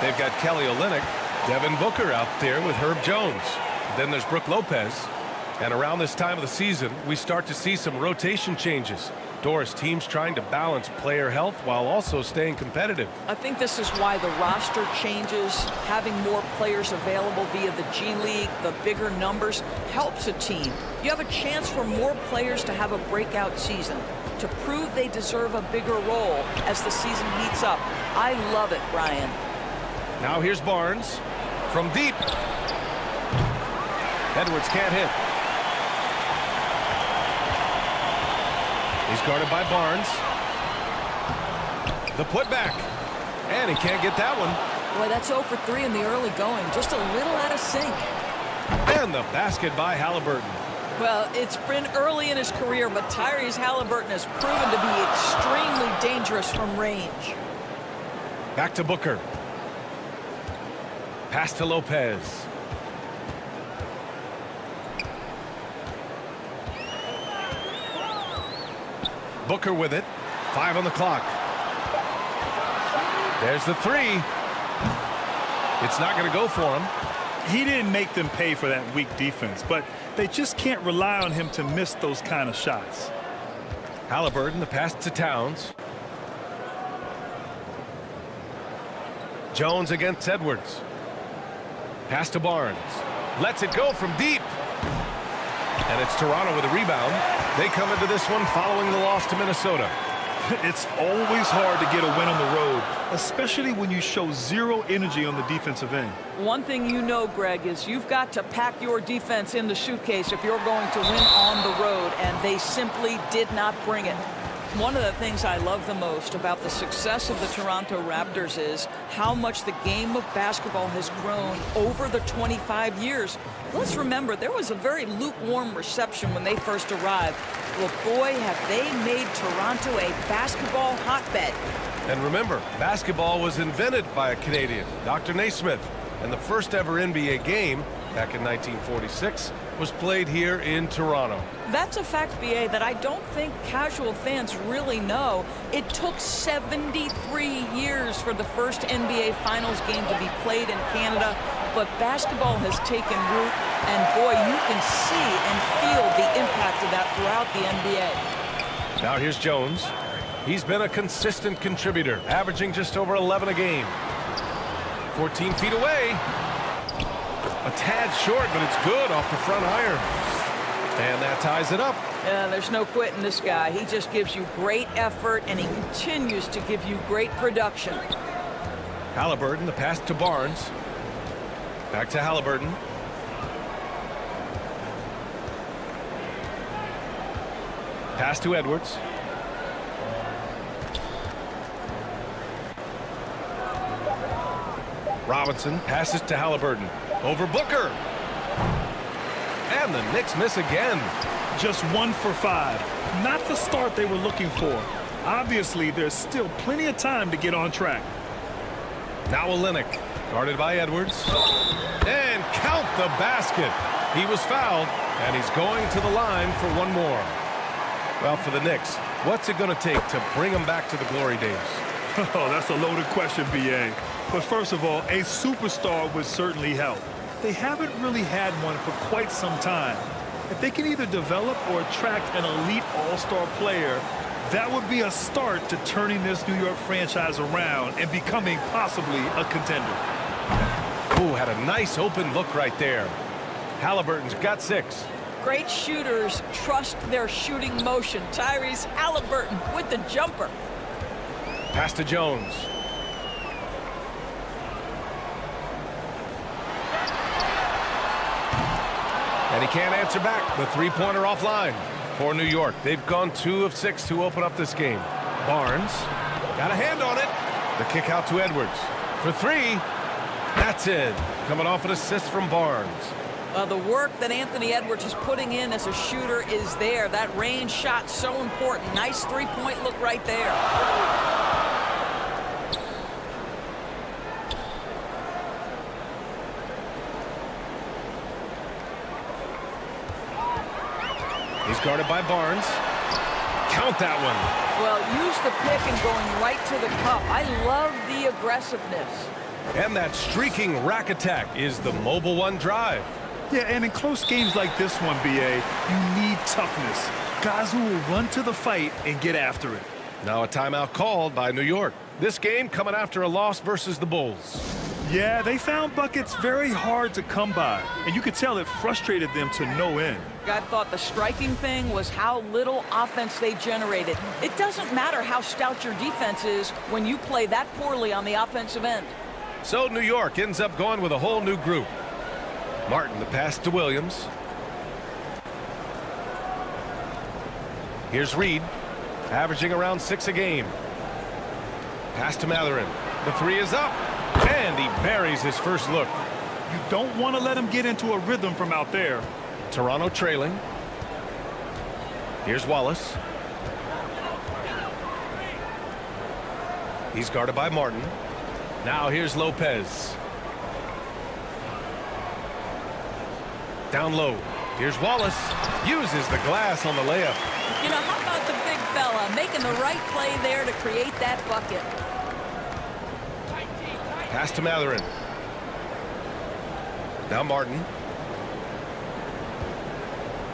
they've got Kelly Olynyk, Devin Booker out there with Herb Jones. Then there's Brook Lopez. And around this time of the season, we start to see some rotation changes. Doris, teams trying to balance player health while also staying competitive. I think this is why the roster changes, having more players available via the G League, the bigger numbers, helps a team. You have a chance for more players to have a breakout season, to prove they deserve a bigger role as the season heats up. I love it, Brian. Now here's Barnes from deep. Edwards can't hit. He's guarded by Barnes. The putback. And he can't get that one. Boy, that's 0 for 3 in the early going. Just a little out of sync. And the basket by Halliburton. Well, it's been early in his career, but Tyrese Halliburton has proven to be extremely dangerous from range. Back to Booker. Pass to Lopez. Booker with it. 5 on the clock. There's the 3. It's not going to go for him. He didn't make them pay for that weak defense, but they just can't rely on him to miss those kind of shots. Halliburton, the pass to Towns. Jones against Edwards. Pass to Barnes. Lets it go from deep. And it's Toronto with a rebound. They come into this one following the loss to Minnesota. It's always hard to get a win on the road, especially when you show zero energy on the defensive end. One thing you know, Greg, is you've got to pack your defense in the suitcase if you're going to win on the road, and they simply did not bring it. One of the things I love the most about the success of the Toronto Raptors is how much the game of basketball has grown over the 25 years. Let's remember, there was a very lukewarm reception when they first arrived. Well, boy, have they made Toronto a basketball hotbed. And remember, basketball was invented by a Canadian, Dr. Naismith, and the first ever NBA game, back in 1946, was played here in Toronto. That's a fact, BA, that I don't think casual fans really know. It took 73 years for the first NBA Finals game to be played in Canada, but basketball has taken root, and boy, you can see and feel the impact of that throughout the NBA. Now here's Jones. He's been a consistent contributor, averaging just over 11 a game. 14 feet away. A tad short, but it's good off the front iron. And that ties it up. Yeah, there's no quitting this guy. He just gives you great effort, and he continues to give you great production. Halliburton, the pass to Barnes. Back to Halliburton. Pass to Edwards. Robinson passes to Halliburton. Over Booker. And the Knicks miss again. Just 1 for 5. Not the start they were looking for. Obviously, there's still plenty of time to get on track. Now Olynyk, guarded by Edwards. And count the basket. He was fouled, and he's going to the line for one more. Well, for the Knicks, what's it going to take to bring them back to the glory days? Oh, that's a loaded question, B.A. But first of all, a superstar would certainly help. They haven't really had one for quite some time. If they can either develop or attract an elite all-star player, that would be a start to turning this New York franchise around and becoming possibly a contender. Ooh, had a nice open look right there. Halliburton's got 6. Great shooters trust their shooting motion. Tyrese Halliburton with the jumper. Pass to Jones. And he can't answer back. The three-pointer offline for New York. They've gone 2 of 6 to open up this game. Barnes got a hand on it. The kick out to Edwards. For 3. That's it. Coming off an assist from Barnes. The work that Anthony Edwards is putting in as a shooter is there. That range shot so important. Nice three-point look right there. He's guarded by Barnes. Count that one. Well, use the pick and going right to the cup. I love the aggressiveness. And that streaking rack attack is the mobile one drive. Yeah, and in close games like this one, B.A., you need toughness. Guys who will run to the fight and get after it. Now a timeout called by New York. This game coming after a loss versus the Bulls. Yeah, they found buckets very hard to come by, and you could tell it frustrated them to no end. I thought the striking thing was how little offense they generated. It doesn't matter how stout your defense is when you play that poorly on the offensive end. So New York ends up going with a whole new group. Martin, the pass to Williams. Here's Reed, averaging around 6 a game. Pass to Matherin. The 3 is up, and he buries his first look. You don't want to let him get into a rhythm from out there. Toronto trailing. Here's Wallace. He's guarded by Martin. Now here's Lopez. Down low. Here's Wallace. Uses the glass on the layup. You know, how about the big fella making the right play there to create that bucket? Pass to Matherin. Now Martin.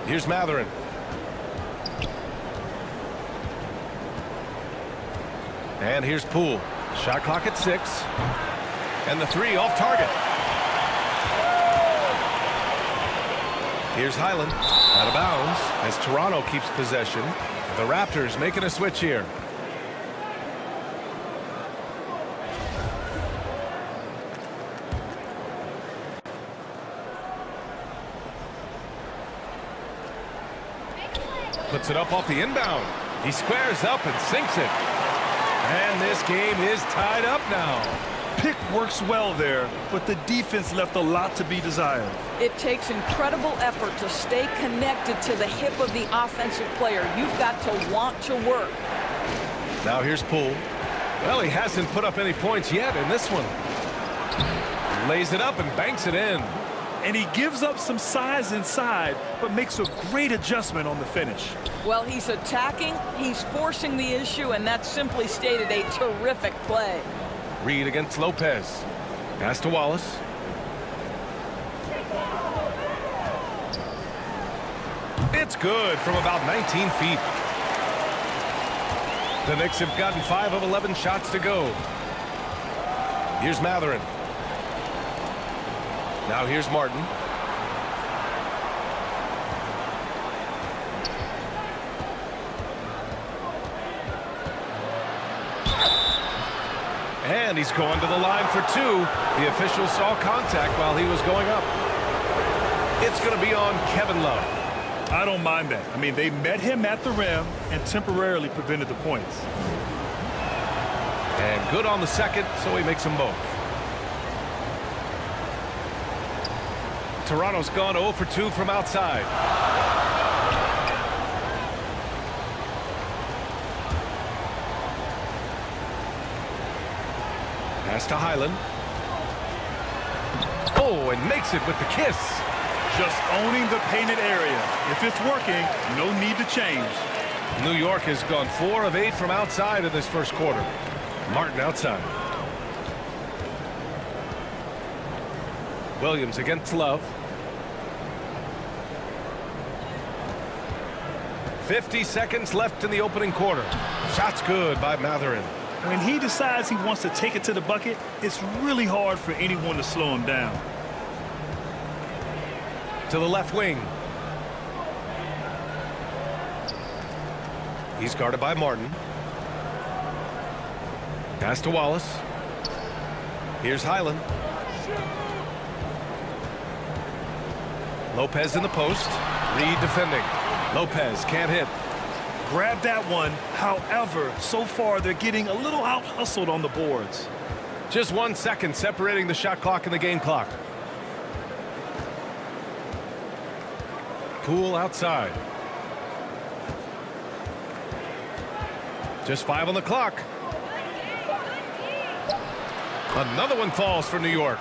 Here's Matherin. And here's Poole. Shot clock at 6. And the 3 off target. Here's Highland. Out of bounds as Toronto keeps possession. The Raptors making a switch here. Puts it up off the inbound. He squares up and sinks it. And this game is tied up now. Pick works well there, but the defense left a lot to be desired. It takes incredible effort to stay connected to the hip of the offensive player. You've got to want to work. Now here's Poole. Well, he hasn't put up any points yet in this one. Lays it up and banks it in. And he gives up some size inside, but makes a great adjustment on the finish. Well, he's attacking, he's forcing the issue, and that's simply stated a terrific play. Reed against Lopez. Pass to Wallace. It's good from about 19 feet. The Knicks have gotten 5 of 11 shots to go. Here's Matherin. Now here's Martin. And he's going to the line for 2. The official saw contact while he was going up. It's going to be on Kevin Love. I don't mind that. I mean, they met him at the rim and temporarily prevented the points. And good on the second, so he makes them both. Toronto's gone 0 for 2 from outside. Pass to Highland. Oh, and makes it with the kiss. Just owning the painted area. If it's working, no need to change. New York has gone 4 of 8 from outside in this first quarter. Martin outside. Williams against Love. 50 seconds left in the opening quarter. Shot's good by Matherin. When he decides he wants to take it to the bucket, it's really hard for anyone to slow him down. To the left wing. He's guarded by Martin. Pass to Wallace. Here's Highland. Lopez in the post. Reed defending. Lopez can't hit. Grab that one. However, so far they're getting a little out-hustled on the boards. Just 1 second separating the shot clock and the game clock. Poole outside. Just 5 on the clock. Another one falls for New York.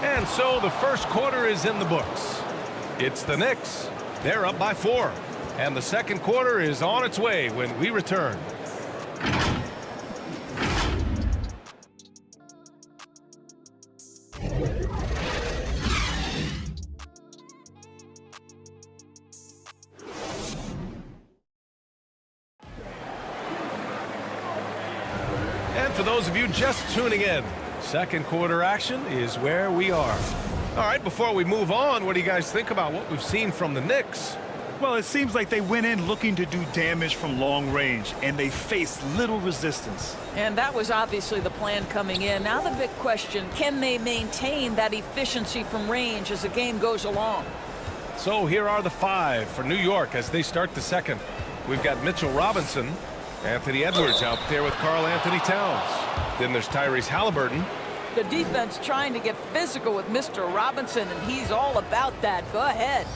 And so the first quarter is in the books. It's the Knicks. They're up by 4. And the second quarter is on its way when we return. And for those of you just tuning in, second quarter action is where we are. All right, before we move on, what do you guys think about what we've seen from the Knicks? Well, it seems like they went in looking to do damage from long range, and they faced little resistance. And that was obviously the plan coming in. Now the big question, can they maintain that efficiency from range as the game goes along? So here are the 5 for New York as they start the second. We've got Mitchell Robinson, Anthony Edwards out there with Karl Anthony Towns. Then there's Tyrese Halliburton. The defense trying to get physical with Mr. Robinson, and he's all about that. Go ahead.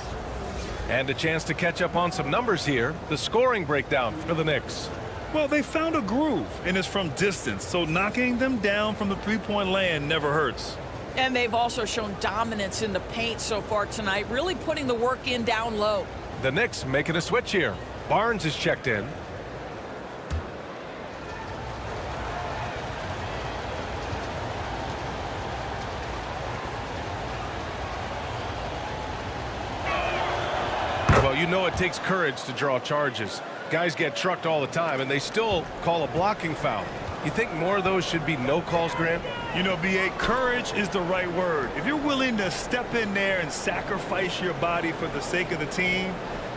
And a chance to catch up on some numbers here. The scoring breakdown for the Knicks. Well, they found a groove, and it's from distance, so knocking them down from the three-point land never hurts. And they've also shown dominance in the paint so far tonight, really putting the work in down low. The Knicks making a switch here. Barnes is checked in. Well, you know it takes courage to draw charges. Guys get trucked all the time, and they still call a blocking foul. You think more of those should be no calls, Grant? You know, B.A., courage is the right word. If you're willing to step in there and sacrifice your body for the sake of the team,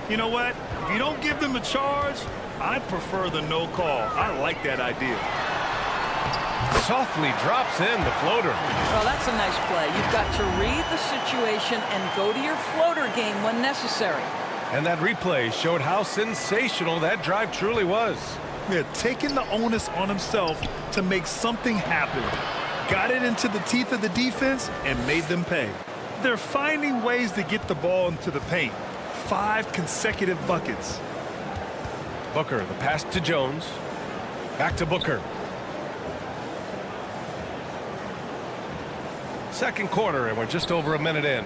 you know what? If you don't give them a charge, I prefer the no call. I like that idea. Softly drops in the floater. Well, that's a nice play. You've got to read the situation and go to your floater game when necessary. And that replay showed how sensational that drive truly was. Yeah, taking the onus on himself to make something happen. Got it into the teeth of the defense and made them pay. They're finding ways to get the ball into the paint. 5 consecutive buckets. Booker, the pass to Jones. Back to Booker. Second quarter, and we're just over a minute in.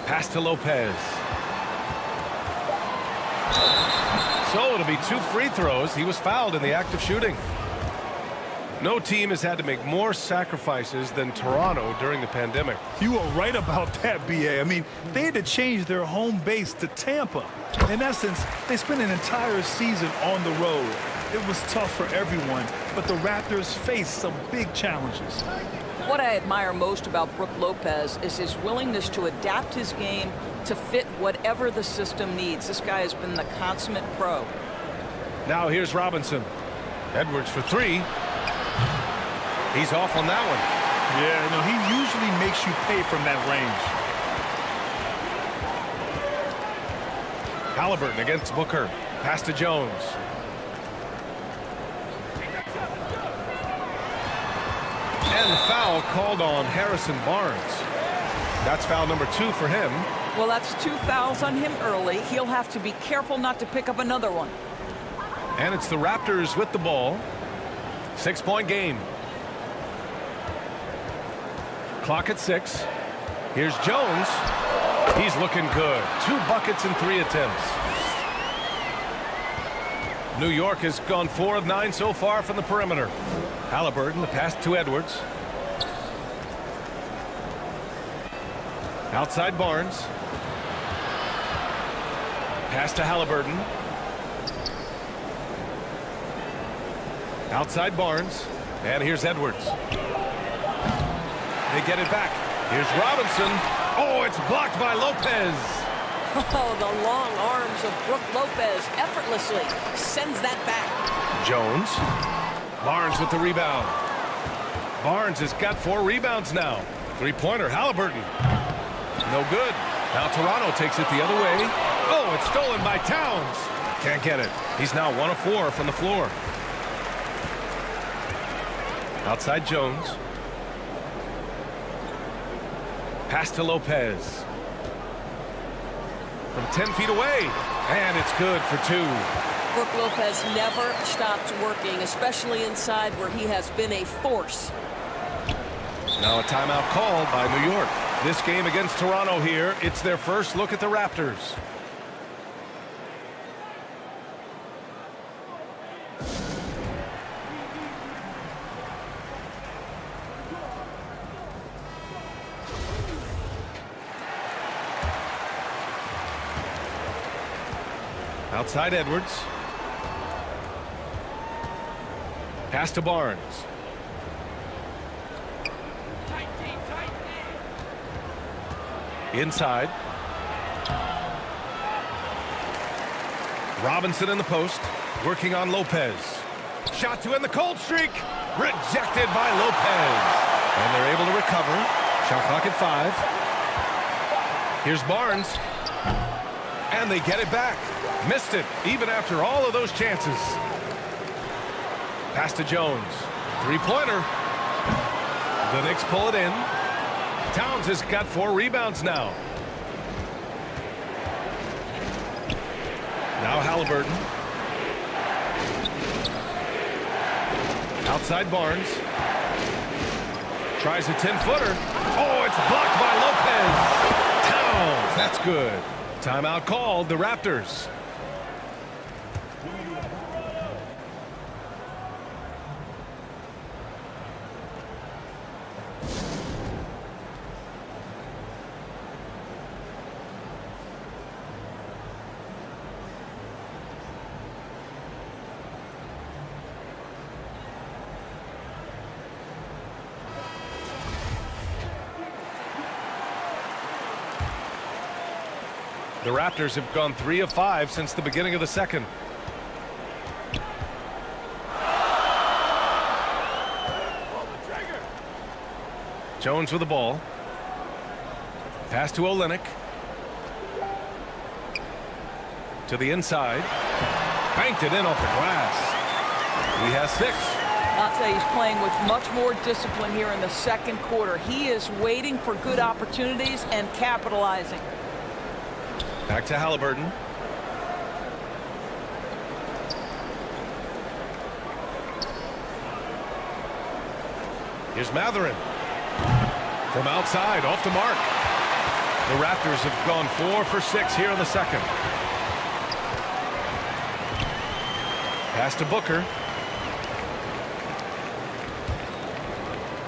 Pass to Lopez. So it'll be 2 free throws. He was fouled in the act of shooting. No team has had to make more sacrifices than Toronto during the pandemic. You are right about that, B.A. I mean, they had to change their home base to Tampa. In essence, they spent an entire season on the road. It was tough for everyone, but the Raptors faced some big challenges. What I admire most about Brook Lopez is his willingness to adapt his game to fit whatever the system needs. This guy has been the consummate pro. Now here's Robinson. Edwards for 3. He's off on that one. Yeah, no, he usually makes you pay from that range. Halliburton against Booker. Pass to Jones. And the foul called on Harrison Barnes. That's foul number 2 for him. Well, that's 2 fouls on him early. He'll have to be careful not to pick up another one. And it's the Raptors with the ball. 6-point game. Clock at 6. Here's Jones. He's looking good. 2 buckets in 3 attempts. New York has gone 4 of 9 so far from the perimeter. Halliburton, the pass to Edwards. Outside Barnes. Pass to Halliburton. Outside Barnes. And here's Edwards. They get it back. Here's Robinson. Oh, it's blocked by Lopez. Oh, the long arms of Brook Lopez effortlessly sends that back. Jones. Barnes with the rebound. Barnes has got 4 rebounds now. 3-pointer, Halliburton. No good. Now Toronto takes it the other way. Oh, it's stolen by Towns. Can't get it. He's now 1 of 4 from the floor. Outside Jones. Pass to Lopez. From 10 feet away. And it's good for 2. Brook Lopez never stops working, especially inside where he has been a force. Now a timeout called by New York. This game against Toronto here, it's their first look at the Raptors. Outside Edwards. Pass to Barnes. Inside. Robinson in the post. Working on Lopez. Shot to end the cold streak. Rejected by Lopez. And they're able to recover. Shot clock at 5. Here's Barnes. And they get it back. Missed it, even after all of those chances. Pass to Jones. 3-pointer. The Knicks pull it in. Towns has got 4 rebounds now. Now Halliburton. Outside Barnes. Tries a 10-footer. Oh, it's blocked by Lopez. Towns, that's good. Timeout called, the Raptors. The Raptors have gone 3 of 5 since the beginning of the second. Jones with the ball. Pass to Olenek. To the inside. Banked it in off the glass. He has 6. I'll say he's playing with much more discipline here in the second quarter. He is waiting for good opportunities and capitalizing. Back to Halliburton. Here's Matherin. From outside, off the mark. The Raptors have gone 4 for 6 here in the second. Pass to Booker.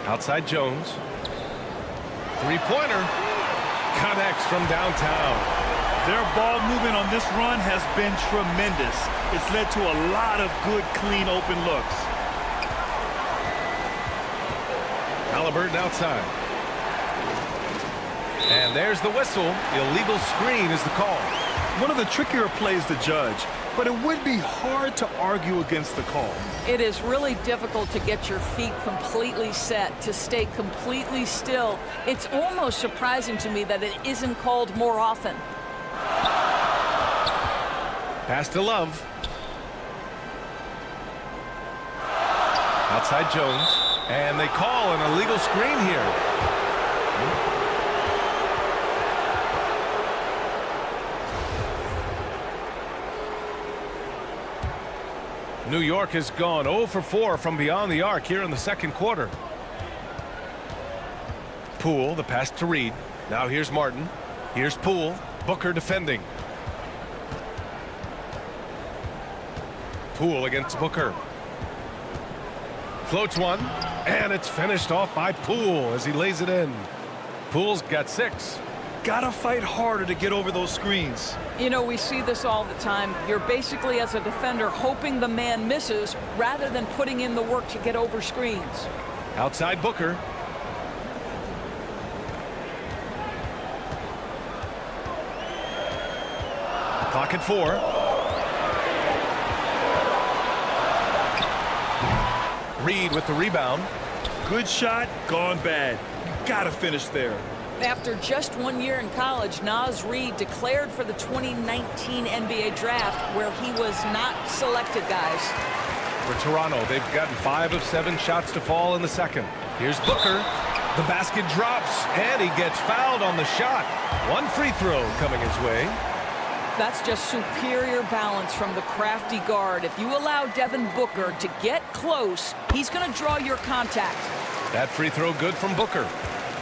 Outside Jones. Three-pointer. Connects from downtown. Their ball movement on this run has been tremendous. It's led to a lot of good, clean, open looks. Halliburton outside. And there's the whistle. Illegal screen is the call. One of the trickier plays to judge, but it would be hard to argue against the call. It is really difficult to get your feet completely set, to stay completely still. It's almost surprising to me that it isn't called more often. Pass to Love. Outside Jones. And they call an illegal screen here. New York has gone 0 for 4 from beyond the arc here in the second quarter. Poole, the pass to Reed. Now here's Martin. Here's Poole. Booker defending. Poole against Booker. Floats one, and it's finished off by Poole as he lays it in. Poole's got 6. Gotta fight harder to get over those screens. You know, we see this all the time. You're basically, as a defender, hoping the man misses rather than putting in the work to get over screens. Outside Booker. Clock at 4. Reed with the rebound. Good shot, gone bad. Gotta finish there. After just 1 year in college, Naz Reid declared for the 2019 NBA draft, where he was not selected, guys. For Toronto, they've gotten 5 of 7 shots to fall in the second. Here's Booker. The basket drops, and he gets fouled on the shot. 1 free throw coming his way. That's just superior balance from the crafty guard. If you allow Devin Booker to get close, he's going to draw your contact. That free throw good from Booker.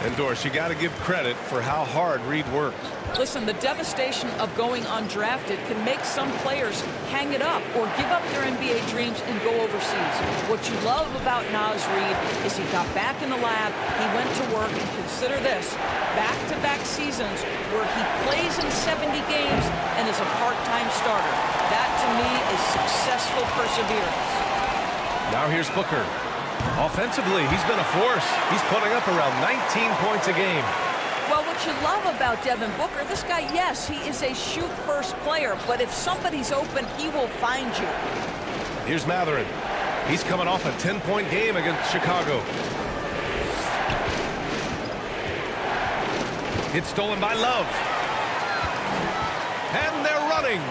And Doris, you got to give credit for how hard Reed worked. Listen, the devastation of going undrafted can make some players hang it up or give up their NBA dreams and go overseas. What you love about Naz Reid is he got back in the lab, he went to work, and consider this, back-to-back seasons where he plays in 70 games and is a part-time starter. That, to me, is successful perseverance. Now here's Booker. Offensively, he's been a force. He's putting up around 19 points a game. Well, what you love about Devin Booker, this guy, yes, he is a shoot-first player, but if somebody's open, he will find you. Here's Matherin. He's coming off a 10-point game against Chicago. It's stolen by Love. And they're running.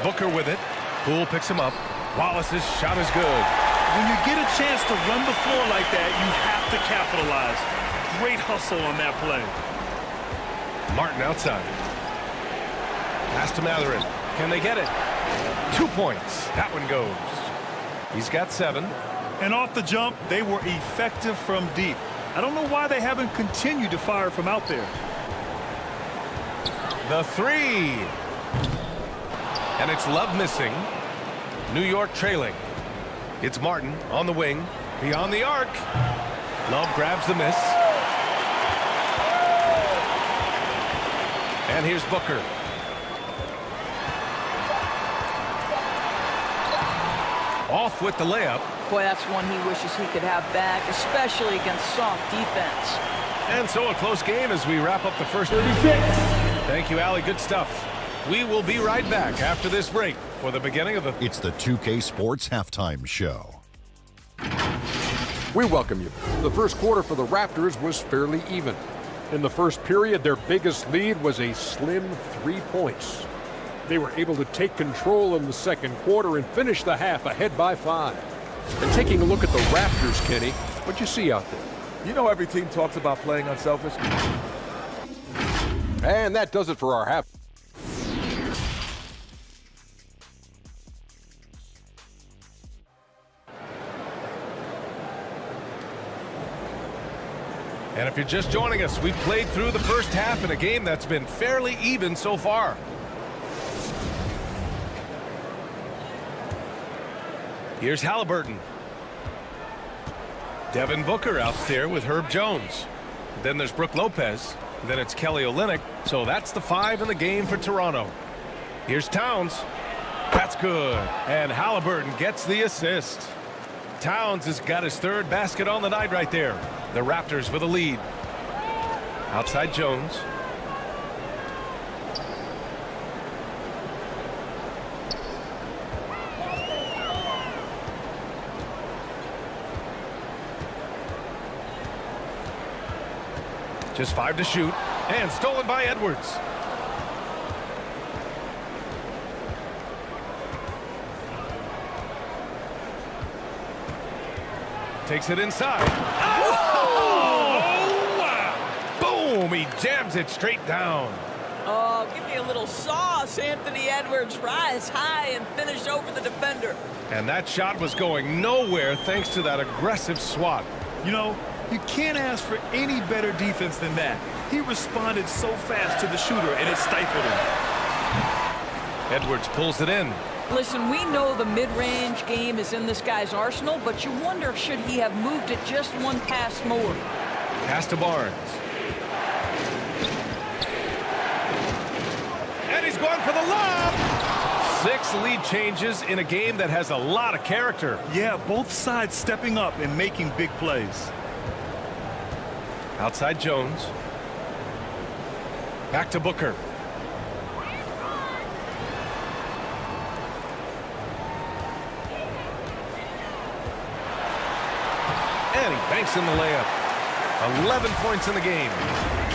Booker with it. Poole picks him up. Wallace's shot is good. When you get a chance to run the floor like that, you have to capitalize. Great hustle on that play. Martin outside. Pass to Matherin. Can they get it? 2 points. That one goes. He's got 7. And off the jump, they were effective from deep. I don't know why they haven't continued to fire from out there. The 3. And it's Love missing. New York trailing. It's Martin on the wing, beyond the arc. Love grabs the miss. And here's Booker. Off with the layup. Boy, that's one he wishes he could have back, especially against soft defense. And so a close game as we wrap up the first 36. Thank you, Allie. Good stuff. We will be right back after this break for the beginning of the... It's the 2K Sports Halftime Show. We welcome you. The first quarter for the Raptors was fairly even. In the first period, their biggest lead was a slim 3 points. They were able to take control in the second quarter and finish the half ahead by 5. And taking a look at the Raptors, Kenny, what'd you see out there? You know every team talks about playing unselfish. And that does it for our half. And if you're just joining us, we've played through the first half in a game that's been fairly even so far. Here's Halliburton. Devin Booker out there with Herb Jones. Then there's Brook Lopez. Then it's Kelly Olynyk. So that's the 5 in the game for Toronto. Here's Towns. That's good. And Halliburton gets the assist. Towns has got his 3rd basket on the night right there. The Raptors with a lead. Outside Jones. Just 5 to shoot. And stolen by Edwards. Takes it inside. Oh, wow. Boom. He jams it straight down. Oh, give me a little sauce, Anthony Edwards. Rise high and finish over the defender. And that shot was going nowhere thanks to that aggressive swat. You know, you can't ask for any better defense than that. He responded so fast to the shooter, and it stifled him. Edwards pulls it in. Listen, we know the mid-range game is in this guy's arsenal, but you wonder, should he have moved it just one pass more? Pass to Barnes. And he's going for the lob. 6 lead changes in a game that has a lot of character. Yeah, both sides stepping up and making big plays. Outside Jones. Back to Booker. And he banks in the layup. 11 points in the game.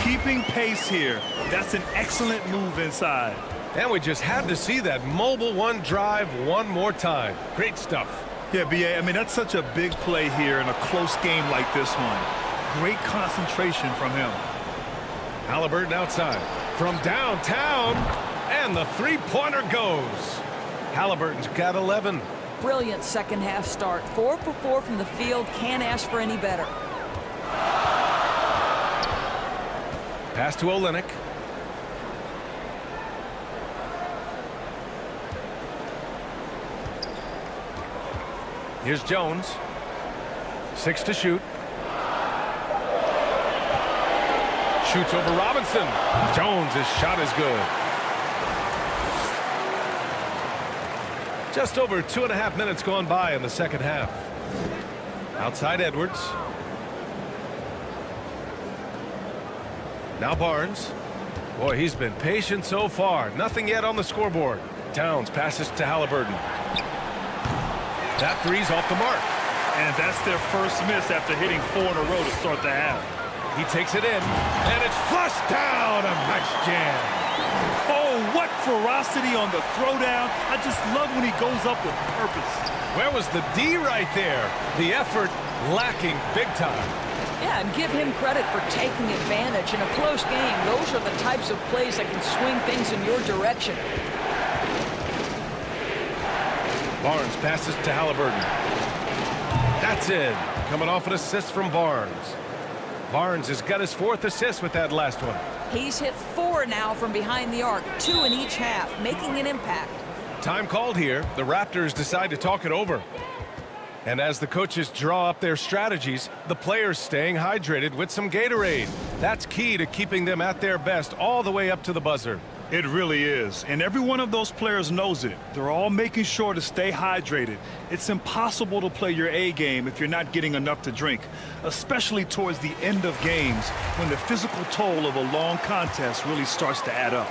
Keeping pace here. That's an excellent move inside. And we just had to see that mobile one drive one more time. Great stuff. Yeah, B.A., I mean, that's such a big play here in a close game like this one. Great concentration from him. Halliburton outside. From downtown. And the three-pointer goes. Halliburton's got 11. Brilliant second half start. 4 for 4 from the field. Can't ask for any better. Pass to Olynyk. Here's Jones. 6 to shoot. Shoots over Robinson. Jones' shot is good. Just over 2.5 minutes gone by in the second half. Outside Edwards. Now Barnes. Boy, he's been patient so far. Nothing yet on the scoreboard. Towns passes to Halliburton. That three's off the mark. And that's their first miss after hitting 4 in a row to start the half. He takes it in, and it's flushed down. A nice jam. Oh, what ferocity on the throwdown. I just love when he goes up with purpose. Where was the D right there? The effort lacking big time. Yeah, and give him credit for taking advantage in a close game. Those are the types of plays that can swing things in your direction. Barnes passes to Halliburton. That's it. Coming off an assist from Barnes. Barnes has got his 4th assist with that last one. He's hit 4 now from behind the arc, 2 in each half, making an impact. Time called here. The Raptors decide to talk it over. And as the coaches draw up their strategies, the players staying hydrated with some Gatorade. That's key to keeping them at their best all the way up to the buzzer. It really is. And every one of those players knows it. They're all making sure to stay hydrated. It's impossible to play your A game if you're not getting enough to drink, especially towards the end of games when the physical toll of a long contest really starts to add up.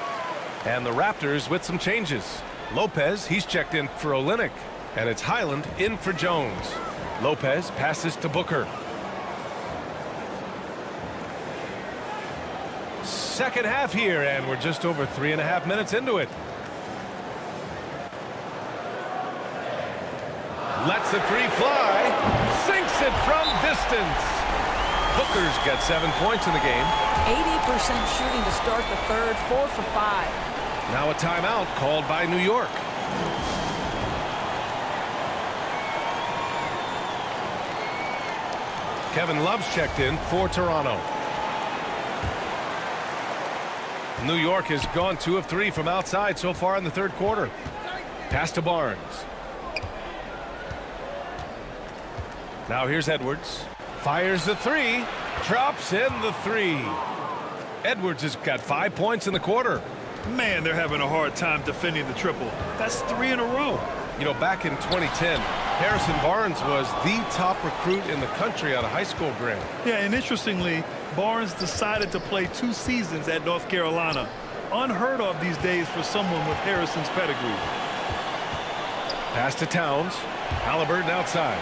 And the Raptors with some changes. Lopez, he's checked in for Olynyk. And it's Highland in for Jones. Lopez passes to Booker. Second half here, and we're just over 3.5 minutes into it. Lets the three fly. Sinks it from distance. Booker's got 7 points in the game. 80% shooting to start the third, 4 for 5. Now a timeout called by New York. Kevin Love's checked in for Toronto. New York has gone 2 of 3 from outside so far in the third quarter. Pass to Barnes. Now here's Edwards. Fires the three. Drops in the three. Edwards has got 5 points in the quarter. Man, they're having a hard time defending the triple. That's 3 in a row. You know, back in 2010, Harrison Barnes was the top recruit in the country out of high school, Grant. Yeah, and interestingly, Barnes decided to play 2 seasons at North Carolina. Unheard of these days for someone with Harrison's pedigree. Pass to Towns. Halliburton outside.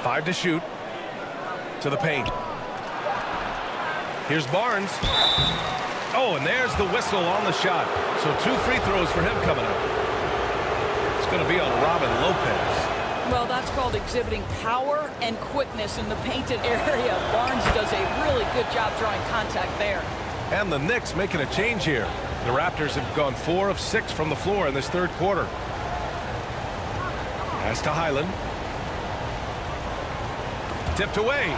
5 to shoot. To the paint. Here's Barnes. Oh, and there's the whistle on the shot. So 2 free throws for him coming up. It's going to be on Robin Lopez. Well, that's called exhibiting power and quickness in the painted area. Barnes does a really good job drawing contact there. And the Knicks making a change here. The Raptors have gone 4 of 6 from the floor in this third quarter. Pass to Highland. Tipped away.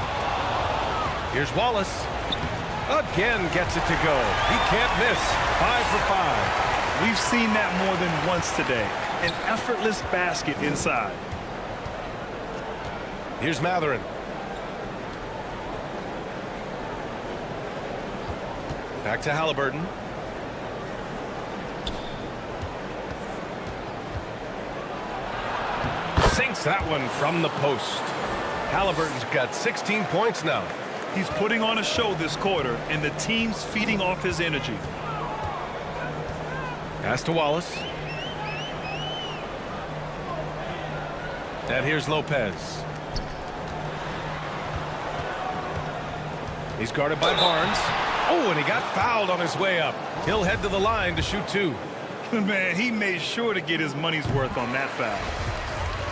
Here's Wallace. Again gets it to go. He can't miss. 5 for 5. We've seen that more than once today. An effortless basket inside. Here's Matherin. Back to Halliburton. Sinks that one from the post. Halliburton's got 16 points now. He's putting on a show this quarter, and the team's feeding off his energy. Pass to Wallace. And here's Lopez. He's guarded by Barnes. Oh, and he got fouled on his way up. He'll head to the line to shoot 2. Man, he made sure to get his money's worth on that foul.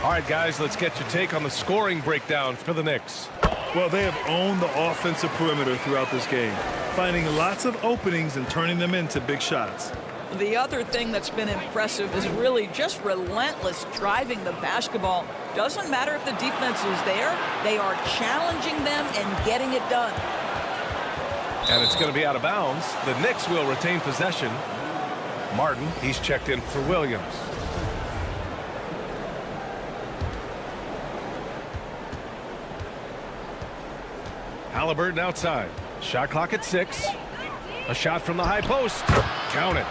All right, guys, let's get your take on the scoring breakdown for the Knicks. Well, they have owned the offensive perimeter throughout this game, finding lots of openings and turning them into big shots. The other thing that's been impressive is really just relentless driving the basketball. Doesn't matter if the defense is there, they are challenging them and getting it done. And it's going to be out of bounds. The Knicks will retain possession. Martin, he's checked in for Williams. Halliburton outside. Shot clock at 6. A shot from the high post. Count it.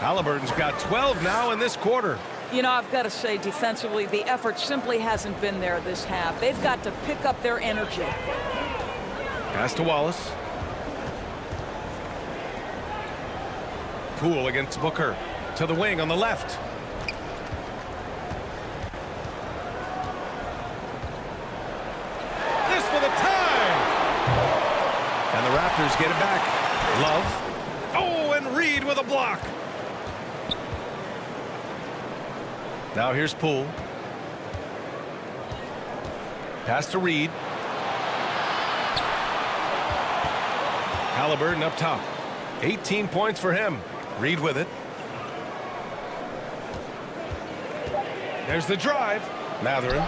Halliburton's got 12 now in this quarter. You know, I've got to say, defensively, the effort simply hasn't been there this half. They've got to pick up their energy. Pass to Wallace. Poole against Booker. To the wing on the left. This for the tie! And the Raptors get it back. Love. Oh, and Reed with a block. Now here's Poole. Pass to Reed. Halliburton up top. 18 points for him. Reed with it. There's the drive. Matherin.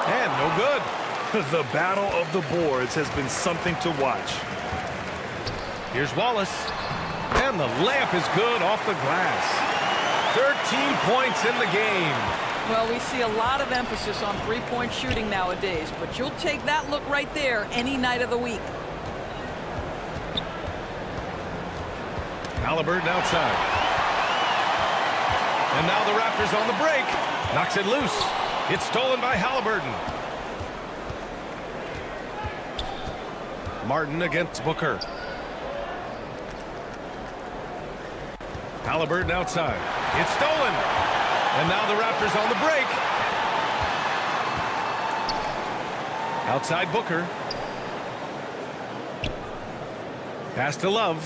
And no good. The battle of the boards has been something to watch. Here's Wallace. And the layup is good off the glass. 13 points in the game. Well, we see a lot of emphasis on three-point shooting nowadays, but you'll take that look right there any night of the week. Halliburton outside. And now the Raptors on the break. Knocks it loose. It's stolen by Halliburton. Martin against Booker. Halliburton outside. It's stolen. And now the Raptors on the break. Outside Booker. Pass to Love.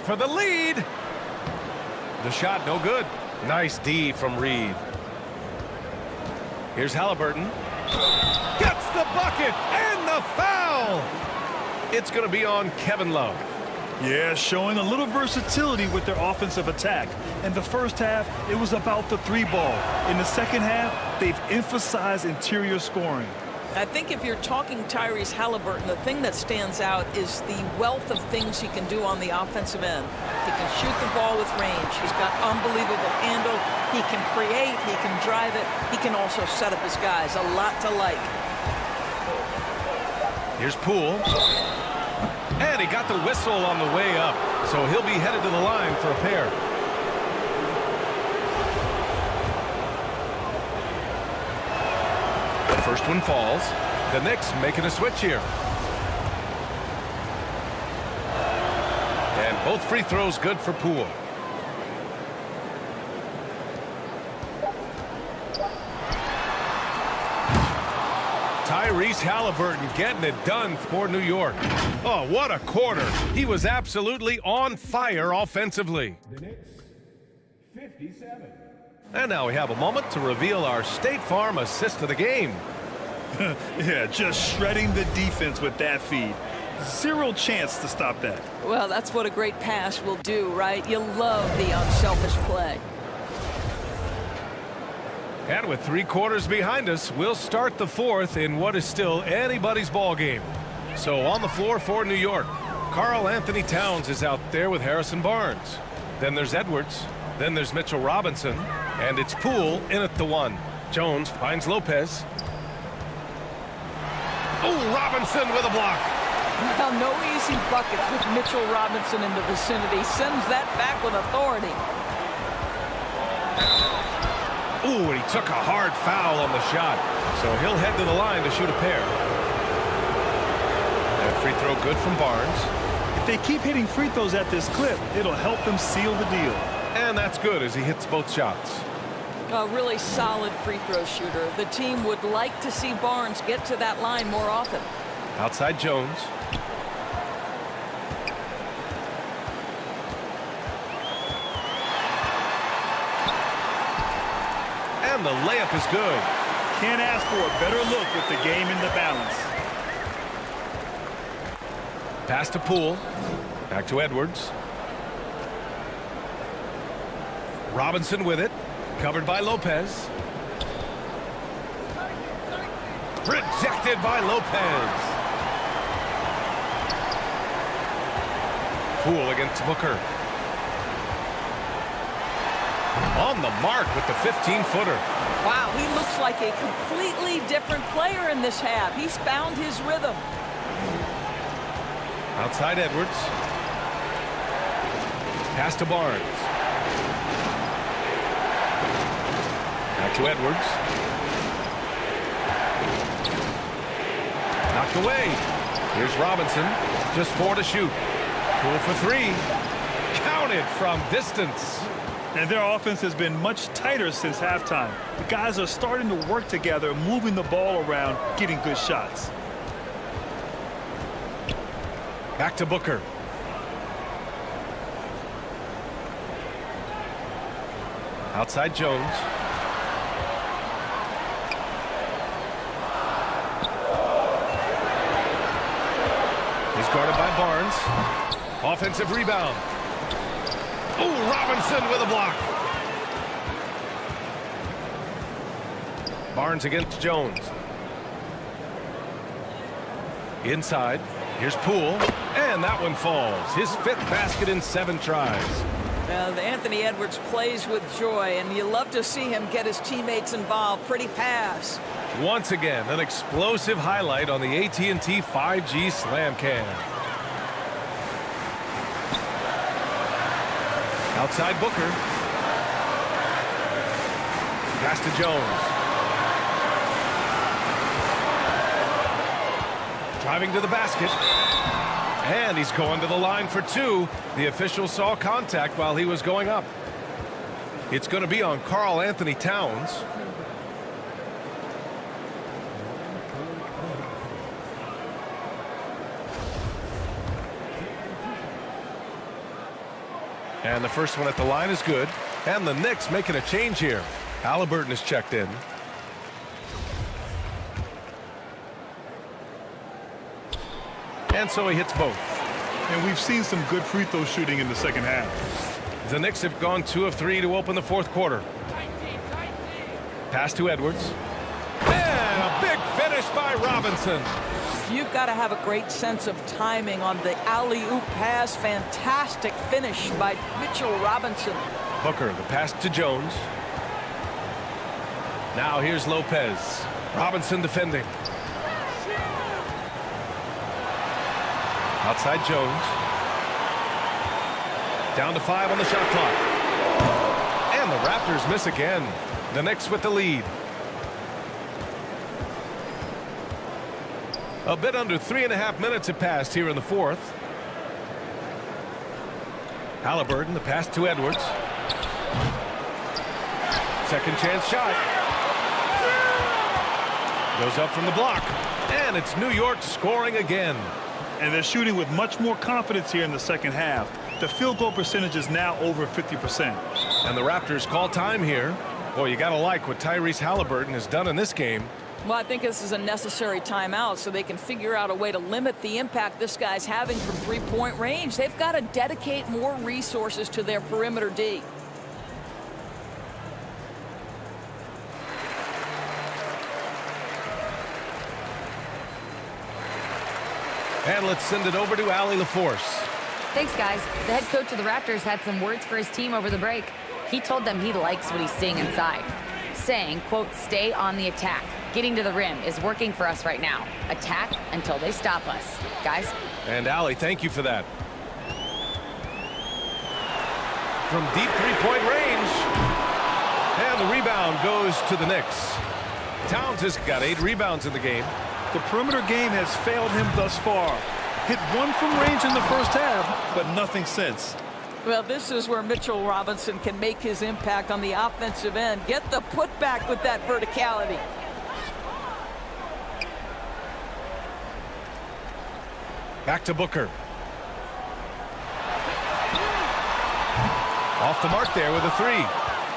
For the lead. The shot no good. Nice D from Reed. Here's Halliburton. Gets the bucket and the foul. It's going to be on Kevin Love. Yeah, showing a little versatility with their offensive attack. In the first half, it was about the three ball. In the second half, they've emphasized interior scoring. I think if you're talking Tyrese Halliburton, the thing that stands out is the wealth of things he can do on the offensive end. He can shoot the ball with range. He's got unbelievable handle. He can create. He can drive it. He can also set up his guys. A lot to like. Here's Poole. And he got the whistle on the way up. So he'll be headed to the line for a pair. The first one falls. The Knicks making a switch here. And both free throws good for Poole. Tyrese Halliburton getting it done for New York. Oh, what a quarter. He was absolutely on fire offensively. The Knicks, 57. And now we have a moment to reveal our State Farm assist of the game. Yeah, just shredding the defense with that feed. Zero chance to stop that. Well, that's what a great pass will do, right? You love the unselfish play. And with 3 quarters behind us, we'll start the fourth in what is still anybody's ball game. So on the floor for New York, Karl Anthony Towns is out there with Harrison Barnes. Then there's Edwards. Then there's Mitchell Robinson. And it's Poole in at the 1. Jones finds Lopez. Oh, Robinson with a block. Well, no easy buckets with Mitchell Robinson in the vicinity. Sends that back with authority. Ooh, and he took a hard foul on the shot. So he'll head to the line to shoot a pair. That free throw good from Barnes. If they keep hitting free throws at this clip, it'll help them seal the deal. And that's good as he hits both shots. A really solid free throw shooter. The team would like to see Barnes get to that line more often. Outside Jones. And the layup is good. Can't ask for a better look with the game in the balance. Pass to Poole. Back to Edwards. Robinson with it. Covered by Lopez. Rejected by Lopez. Poole against Booker. On the mark with the 15-footer. Wow, he looks like a completely different player in this half. He's found his rhythm. Outside Edwards. Pass to Barnes. Back to Edwards. Knocked away. Here's Robinson. Just 4 to shoot. Poole for 3. Counted from distance. And their offense has been much tighter since halftime. The guys are starting to work together, moving the ball around, getting good shots. Back to Booker. Outside Jones. He's guarded by Barnes. Offensive rebound. Oh, Robinson with a block. Barnes against Jones. Inside. Here's Poole. And that one falls. His 5th basket in 7 tries. Now, Anthony Edwards plays with joy, and you love to see him get his teammates involved. Pretty pass. Once again, an explosive highlight on the AT&T 5G Slam Cam. Outside Booker. Pass to Jones. Driving to the basket. And he's going to the line for two. The official saw contact while he was going up. It's going to be on Karl Anthony Towns. And the first one at the line is good. And the Knicks making a change here. Halliburton is checked in. And so he hits both. And we've seen some good free throw shooting in the second half. The Knicks have gone 2 of 3 to open the fourth quarter. Pass to Edwards. And a big finish by Robinson. You've got to have a great sense of timing on the alley-oop pass. Fantastic finish by Mitchell Robinson. Booker, the pass to Jones. Now here's Lopez. Robinson defending. Outside Jones. Down to 5 on the shot clock. And the Raptors miss again. The Knicks with the lead. A bit under 3.5 minutes have passed here in the fourth. Halliburton, the pass to Edwards. Second chance shot. Goes up from the block. And it's New York scoring again. And they're shooting with much more confidence here in the second half. The field goal percentage is now over 50%. And the Raptors call time here. Boy, you got to like what Tyrese Halliburton has done in this game. Well, I think this is a necessary timeout so they can figure out a way to limit the impact this guy's having from three-point range. They've got to dedicate more resources to their perimeter D. And let's send it over to Allie LaForce. Thanks, guys. The head coach of the Raptors had some words for his team over the break. He told them he likes what he's seeing inside, saying, quote, stay on the attack. Getting to the rim is working for us right now. Attack until they stop us. Guys? And Allie, thank you for that. From deep three-point range. And the rebound goes to the Knicks. Towns has got 8 rebounds in the game. The perimeter game has failed him thus far. Hit 1 from range in the first half, but nothing since. Well, this is where Mitchell Robinson can make his impact on the offensive end. Get the putback with that verticality. Back to Booker. Off the mark there with a 3.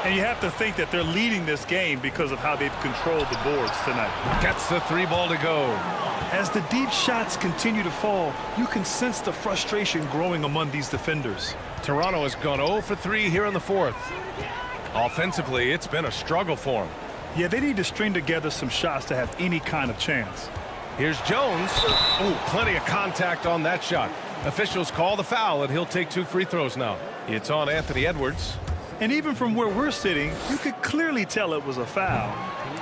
And you have to think that they're leading this game because of how they've controlled the boards tonight. Gets the 3 ball to go. As the deep shots continue to fall, you can sense the frustration growing among these defenders. Toronto has gone 0 for 3 here in the fourth. Offensively, it's been a struggle for them. Yeah, they need to string together some shots to have any kind of chance. Here's Jones. Oh, plenty of contact on that shot. Officials call the foul, and he'll take 2 free throws now. It's on Anthony Edwards. And even from where we're sitting, you could clearly tell it was a foul.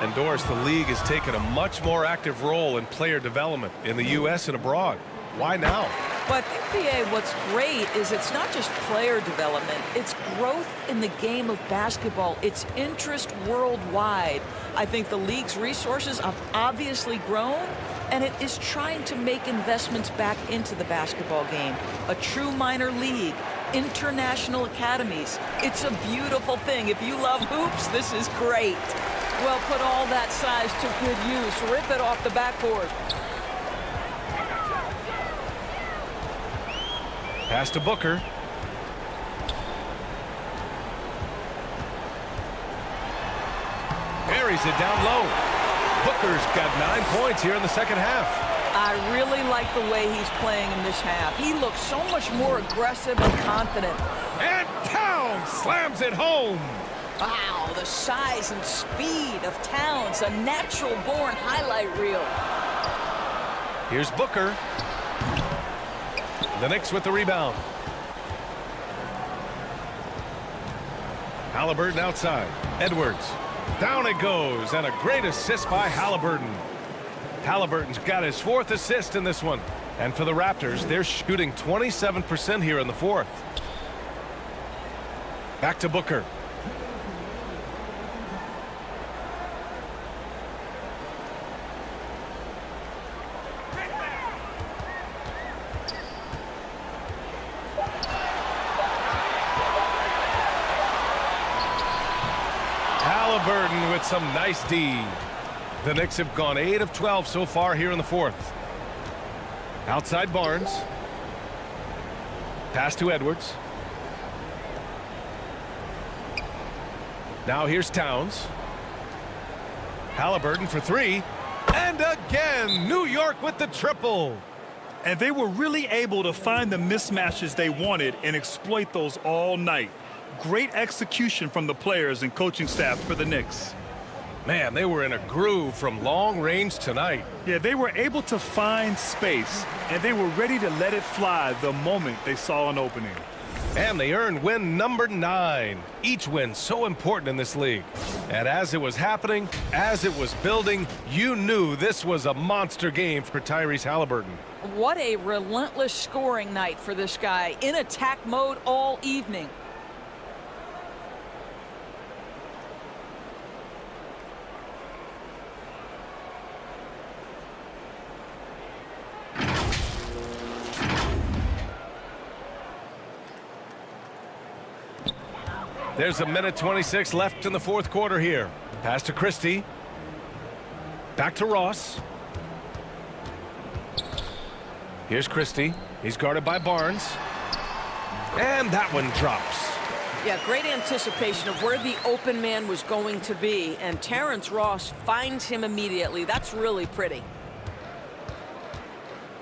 And Doris, the league has taken a much more active role in player development in the U.S. and abroad. Why now? Well, I think, BA, what's great is it's not just player development. It's growth in the game of basketball. It's interest worldwide. I think the league's resources have obviously grown, and it is trying to make investments back into the basketball game. A true minor league, international academies. It's a beautiful thing. If you love hoops, this is great. Well, put all that size to good use. Rip it off the backboard. Pass to Booker. Buries it down low. Booker's got 9 points here in the second half. I really like the way he's playing in this half. He looks so much more aggressive and confident. And Towns slams it home. Wow, the size and speed of Towns, a natural-born highlight reel. Here's Booker. The Knicks with the rebound. Halliburton outside. Edwards. Down it goes, and a great assist by Halliburton. Halliburton's got his 4th assist in this one. And for the Raptors, they're shooting 27% here in the fourth. Back to Booker. Halliburton with some nice D. The Knicks have gone 8 of 12 so far here in the fourth. Outside Barnes. Pass to Edwards. Now here's Towns. Halliburton for three. And again, New York with the triple. And they were really able to find the mismatches they wanted and exploit those all night. Great execution from the players and coaching staff for the Knicks. Man, they were in a groove from long range tonight. Yeah, they were able to find space, and they were ready to let it fly the moment they saw an opening. And they earned win number 9. Each win so important in this league. And as it was happening, as it was building, you knew this was a monster game for Tyrese Halliburton. What a relentless scoring night for this guy, in attack mode all evening. There's a minute 26 left in the fourth quarter here. Pass to Christie. Back to Ross. Here's Christie. He's guarded by Barnes. And that one drops. Yeah, great anticipation of where the open man was going to be, and Terrence Ross finds him immediately. That's really pretty.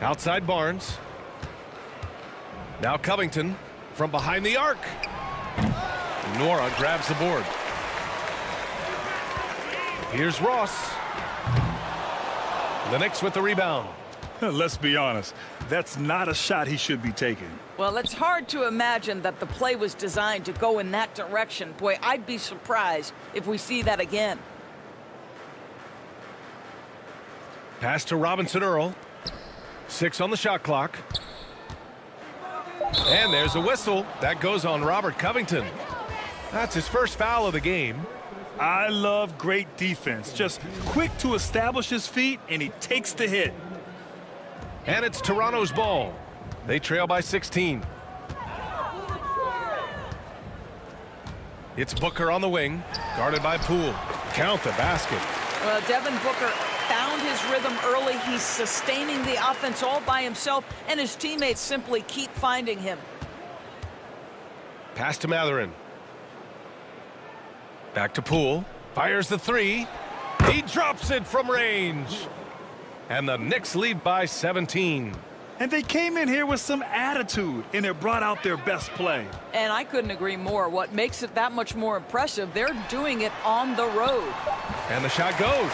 Outside Barnes. Now Covington from behind the arc. Nora grabs the board. Here's Ross. The Knicks with the rebound. Let's be honest, that's not a shot he should be taking. Well, it's hard to imagine that the play was designed to go in that direction. Boy, I'd be surprised if we see that again. Pass to Robinson Earl. 6 on the shot clock. And there's a whistle. That goes on Robert Covington. That's his first foul of the game. I love great defense. Just quick to establish his feet, and he takes the hit. And it's Toronto's ball. They trail by 16. It's Booker on the wing, guarded by Poole. Count the basket. Well, Devin Booker found his rhythm early. He's sustaining the offense all by himself, and his teammates simply keep finding him. Pass to Matherin. Back to Poole. Fires the three. He drops it from range. And the Knicks lead by 17. And they came in here with some attitude, and it brought out their best play. And I couldn't agree more. What makes it that much more impressive, they're doing it on the road. And the shot goes.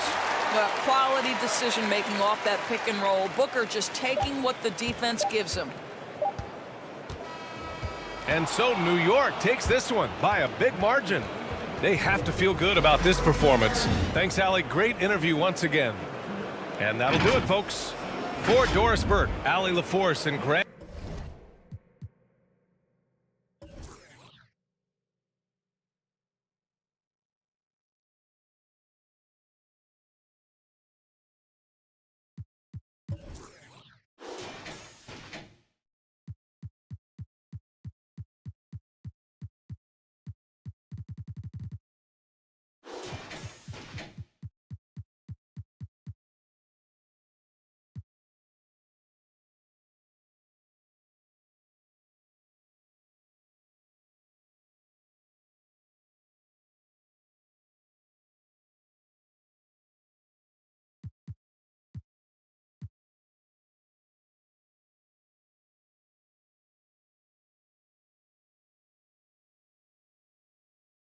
Well, quality decision-making off that pick and roll. Booker just taking what the defense gives him. And so New York takes this one by a big margin. They have to feel good about this performance. Thanks, Allie. Great interview once again. And that'll do it, folks. For Doris Burke, Allie LaForce, and Grant.